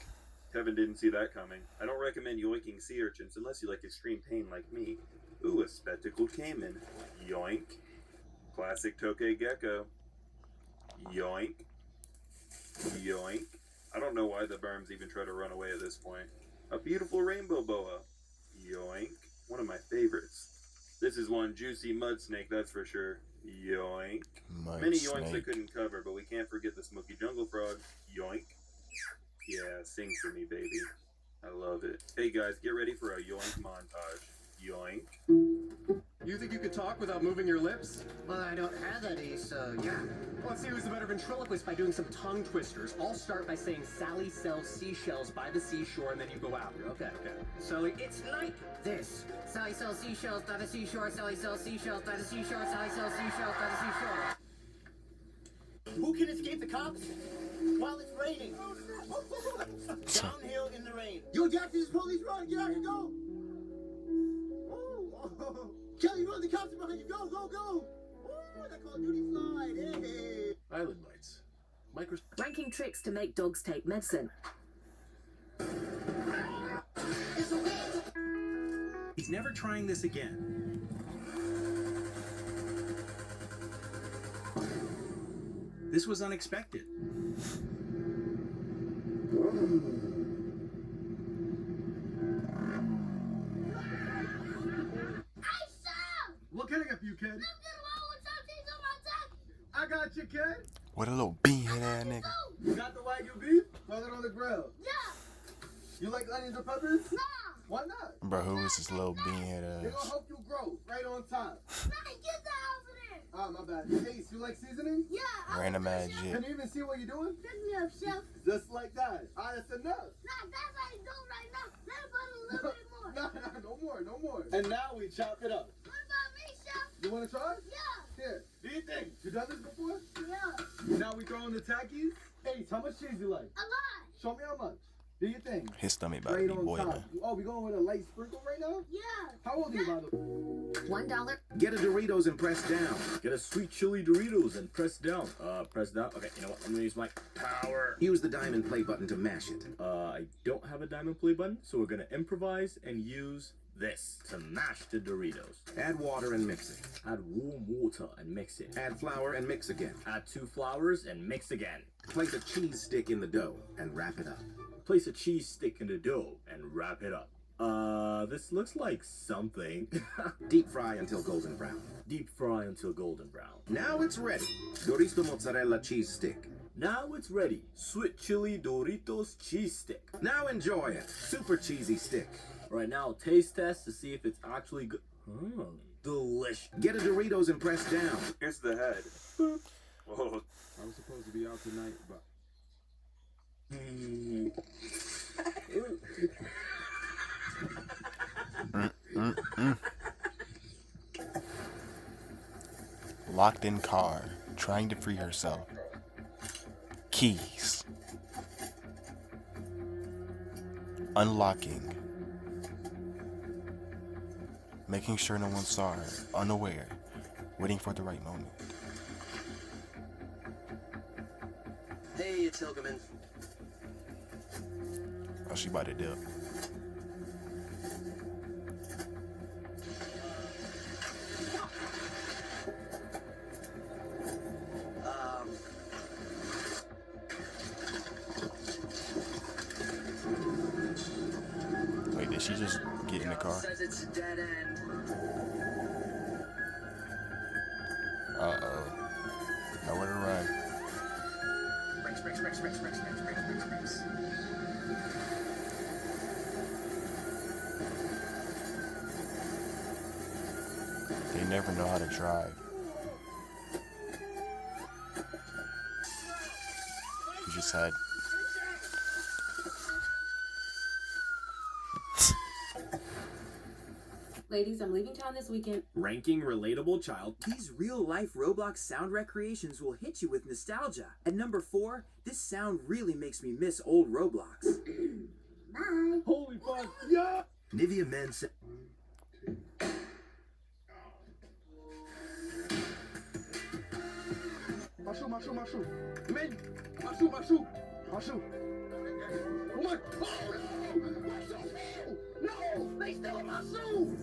Kevin didn't see that coming. I don't recommend yoinking sea urchins unless you like extreme pain like me. Ooh, a spectacled caiman. Yoink. Classic tokay gecko. Yoink. Yoink. I don't know why the berms even try to run away at this point. A beautiful rainbow boa. Yoink. One of my favorites. This is one juicy mud snake, that's for sure. Yoink. Many yoinks I couldn't cover, but we can't forget the smoky jungle frog. Yoink. Yeah, sing for me, baby. I love it. Hey guys, get ready for a yoink montage. Yoink. You think you could talk without moving your lips? Well, I don't have any, so yeah. Let's see who's the better ventriloquist by doing some tongue twisters. I'll start by saying Sally sells seashells by the seashore, and then you go after. Okay. So it's like this. Sally sells seashells by the seashore, Sally sells seashells by the seashore, Sally sells seashells by the seashore. Who can escape the cops while it's raining? Downhill in the rain. Yo, Jack, this is police run. Get out here, go. Oh. Kelly, run, the cops are behind you. Go. Ooh, that Call of Duty slide. Hey. Island lights. Ranking tricks to make dogs take medicine. He's never trying this again. This was unexpected. What can I get for you, kid? I got you, kid. What a little beanhead ass nigga. You got the Wagyu beef? Throw it on the grill. Yeah. You like onions and peppers? No. Why not? Bro, who is this little beanhead They're ass? gonna help you grow right on top. Get the house in there. Oh, my bad. Ace, you like seasoning? Yeah. Random ass shit. Can you even see what you're doing? Pick me up, chef. Just like that. That's enough. Nah, that's how you do right now. Let it put a little bit more. No more. And now we chop it up. What about me, chef? You want to try? Yeah. Here. Do you think? You done this before? Yeah. Now we throw in the Takis. Ace, how much cheese you like? A lot. Show me how much. Do you think? His stomach about to Right be on boiling. top. Oh, we going with a light sprinkle right now? Yeah. How old are you, by the way? $1. Get a Doritos and press down. Get a sweet chili Doritos and press down. Press down. Okay, you know what? I'm gonna use my power. Use the diamond play button to mash it. I don't have a diamond play button, so we're gonna improvise and use this to mash the Doritos. Add water and mix it. Add warm water and mix it. Add flour and mix again. Add 2 flours and mix again. Place a cheese stick in the dough and wrap it up. Place a cheese stick in the dough and wrap it up. This looks like something. Deep fry until golden brown. Deep fry until golden brown. Now it's ready. Doritos mozzarella cheese stick. Now it's ready. Sweet chili Doritos cheese stick. Now enjoy it. Super cheesy stick. Right now, taste test to see if it's actually good. Delicious. Get a Doritos and press down. Here's the head. Whoa. I was supposed to be out tonight, but Locked in car, trying to free herself. Keys. Unlocking. Making sure no one saw her, unaware, waiting for the right moment. Hey, it's Hilgeman. Oh, she about to dip. Wait, did she just get in the car? Says it's a dead end. Uh-oh. Nowhere to run. Brakes. They never know how to drive. You just had... Ladies, I'm leaving town this weekend. Ranking relatable child. These real-life Roblox sound recreations will hit you with nostalgia. At number 4, this sound really makes me miss old Roblox. Bye. Holy fuck, yeah! Nivea Men said... my shoe. Man, my shoe. Oh my, oh no, they stole my shoe.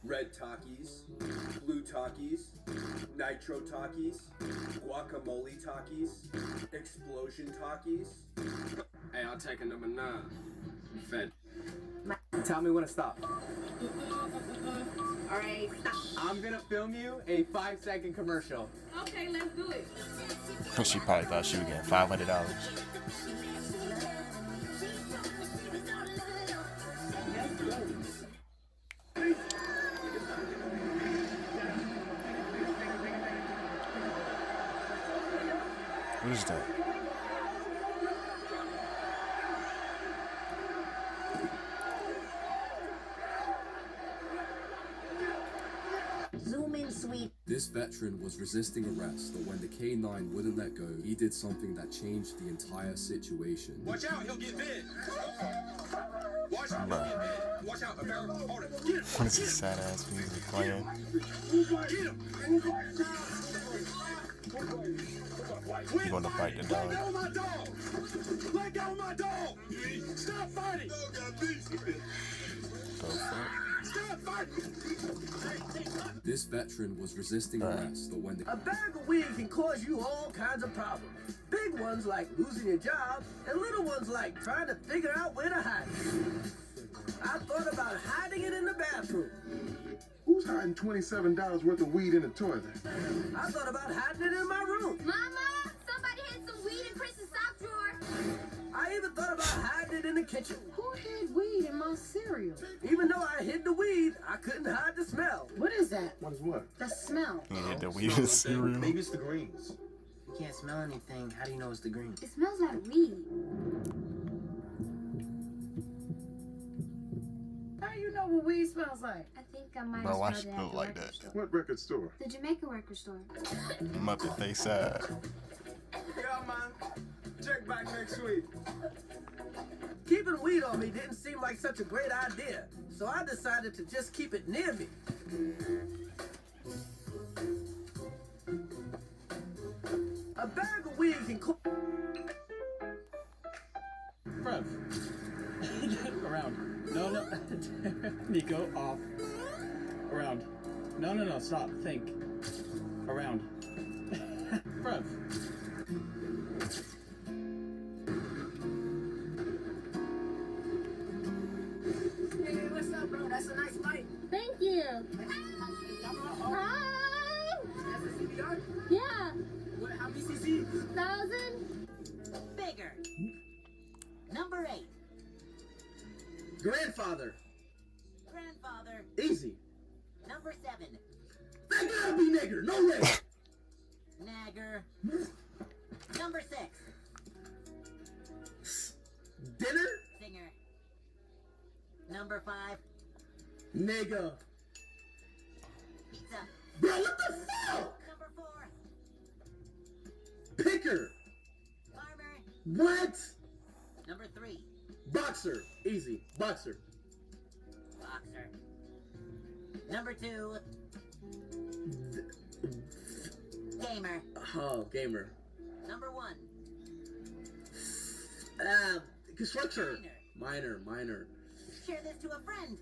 Red Takis, blue Takis, nitro Takis, guacamole Takis, explosion Takis. Hey, I'll take a number 9. Fed. Tell me when to stop. Alright, stop. I'm gonna film you a 5-second commercial. Okay, let's do it. She probably thought she was getting $500. What is that? Zoom in, sweet. This veteran was resisting arrest, but when the K9 wouldn't let go, he did something that changed the entire situation. Watch out, he'll get bit. Watch out, he'll get bit. Watch out, hold it. Get him. What is this sad ass music playing? Get him. You gonna fight the dog? Let go of my dog. Let go of my dog. Stop fighting. Stop fighting. This veteran was resisting arrest, but when the A bag of weed can cause you all kinds of problems. Big ones like losing your job, and little ones like trying to figure out where to hide it. I thought about hiding it in the bathroom. Who's hiding $27 worth of weed in the toilet? I thought about hiding it in my room. Mama, somebody hid some weed in Chris's sock drawer. I even thought about hiding it in the kitchen. Who hid weed in my cereal? Even though I hid the weed, I couldn't hide the smell. What is that? What is what? The smell. You hit the weed in cereal. Maybe it's the greens. You can't smell anything. How do you know it's the green? It smells like weed. How you know what weed smells like? I think I might Bro, why have she smelled it at look the like record that? store. What record store? The Jamaica record store. Muppet face sad. Yeah, man. Check back next week. Keeping weed on me didn't seem like such a great idea, so I decided to just keep it near me. A bag of weed can Rev. Around. No. Nico, off. Around. No, stop. Think. Around. Rev. Hey, what's up, bro? That's a nice fight. Thank you. Hi. That's a CPR? Yeah. What, how many cc's? 1,000. Bigger. Number 8. Grandfather. Grandfather. Easy. Number 7. That gotta be nigger. No way. Nagger. Number 6. Dinner? Singer. Number 5. Nigga. Pizza. Bro, what the fuck? Number 4. Picker. Farmer. What? Number 3. Boxer. Easy. Boxer. Boxer. Number 2. Gamer. Oh, gamer. Number 1. Constructor. Minor. Share this to a friend.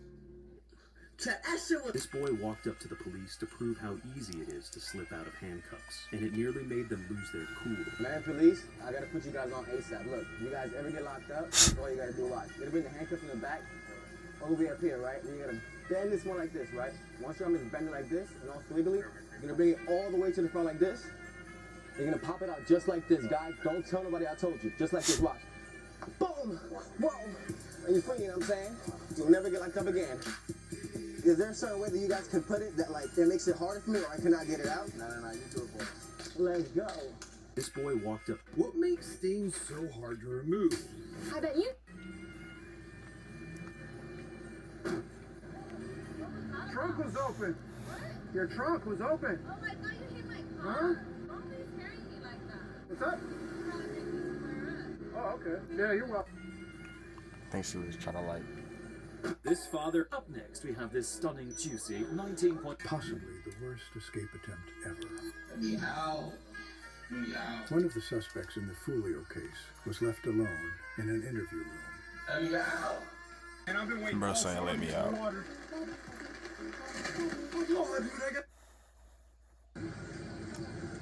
To Asher with. This boy walked up to the police to prove how easy it is to slip out of handcuffs, and it nearly made them lose their cool. Man, police, I gotta put you guys on ASAP. Look, you guys ever get locked up, that's all you gotta do. Watch. You're gonna bring the handcuffs in the back, all the way up here, right? Then you're gonna bend this one like this, right? Once your arm is bending like this and all squiggly, you're gonna bring it all the way to the front like this. You're gonna pop it out just like this, guys. Don't tell nobody I told you. Just like this, watch. Boom! Whoa! And you're free, you know what I'm saying? You'll never get locked up again. Is there a certain way that you guys can put it that makes it harder for me, or I cannot get it out? No, you do it for us. Let's go. This boy walked up. What makes things so hard to remove? I bet you. Trunk was open. Your trunk was open. Oh, I thought you hit my car. Huh? Don't be scaring me like that. What's up? Oh, okay. Yeah, you're welcome. I think she was trying to like This father. Up next, we have this stunning, juicy 19 point. Possibly the worst escape attempt ever. Meow. Meow. One of the suspects in the Fulio case was left alone in an interview room. Meow. And I've been waiting. Bro saying let me out.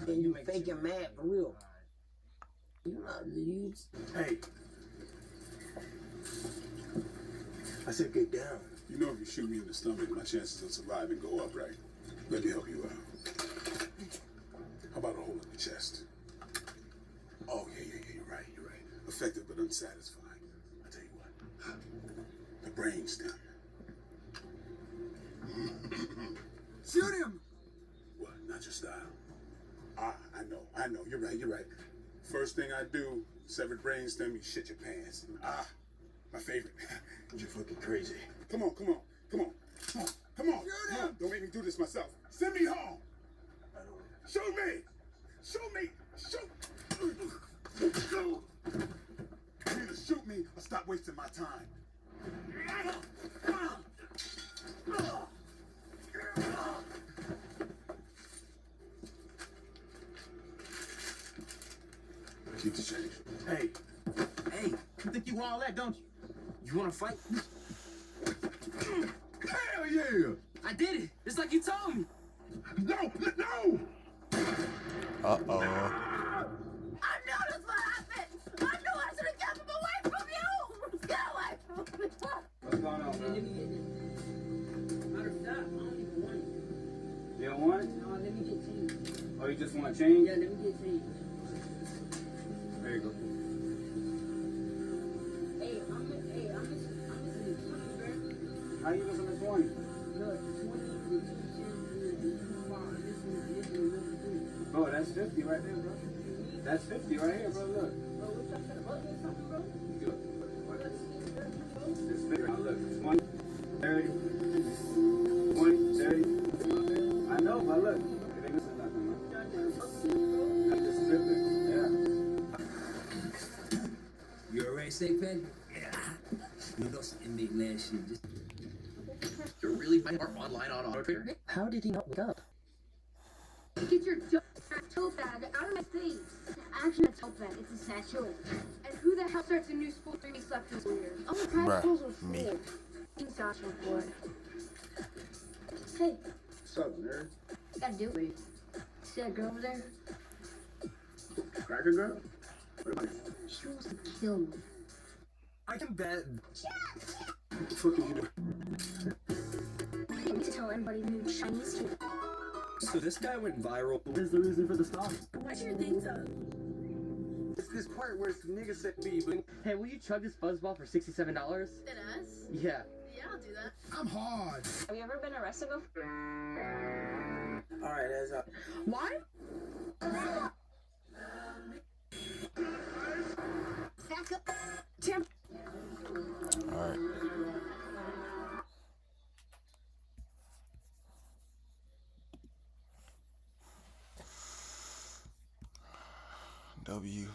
And you faking mad for real. You not leaves. Hey. I said get down. You know if you shoot me in the stomach, my chances of surviving go up, right? Let me help you out. How about a hole in the chest? Oh, yeah, you're right. Effective but unsatisfying. I tell you what. The brainstem. Shoot him! What, not your style? Ah, I know. You're right. First thing I do, severed brainstem, you shit your pants. Ah, my favorite. You're fucking crazy. Come on. Come on. Don't make me do this myself. Send me home. Shoot me. Either shoot me or stop wasting my time. Keep the change. Hey, you think you all that, don't you? You wanna fight? Hell yeah! I did it! It's like you told me! No! Uh-oh. I knew this would happen! I knew I should have kept him away from you! Get away from me! What's going on, bro? Matter of fact, I don't even want it. You don't want it? No, let me get changed. Oh, you just want to change? Yeah, let me get changed. There you go. Hey, I'm missing the 20, bro. How you missing the 20? Look, the 20, the 2 10, the 5. This is the Bro, that's 50 right there, bro. That's 50 right here, bro. Look. Bro, what y'all trying to bug me or something, bro? Good. What else is this, bro? This 50. Now look, 20, 30, 20, 30. I know, but look. It ain't missing nothing, man. This is 50. Yeah. You alright, steak pen? Yeah. You know some inmate last year. You're really buying art online on Auto Trader? How did he not wake up? Get your tote bag out of my face. Actually, a tote bag. It's a satchel. And who the hell starts a new school 3 weeks left in school year? Oh, the private schools are full. Me. King satchel, boy. Hey, What's up, nerd? gotta do it. See that girl over there? Cracker girl? She wants to kill me. I can bet. What the fuck is you doing? I need to tell everybody the new Chinese kid. So this guy went viral. What is the reason for the stop? What's your things up? It's this part where nigga said be, but Hey, will you chug this buzzball for $67? Is it us? Yeah. Yeah, I'll do that. I'm hard. Have you ever been arrested before? alright, that's up. Why? Back up. Tim. Alright. W.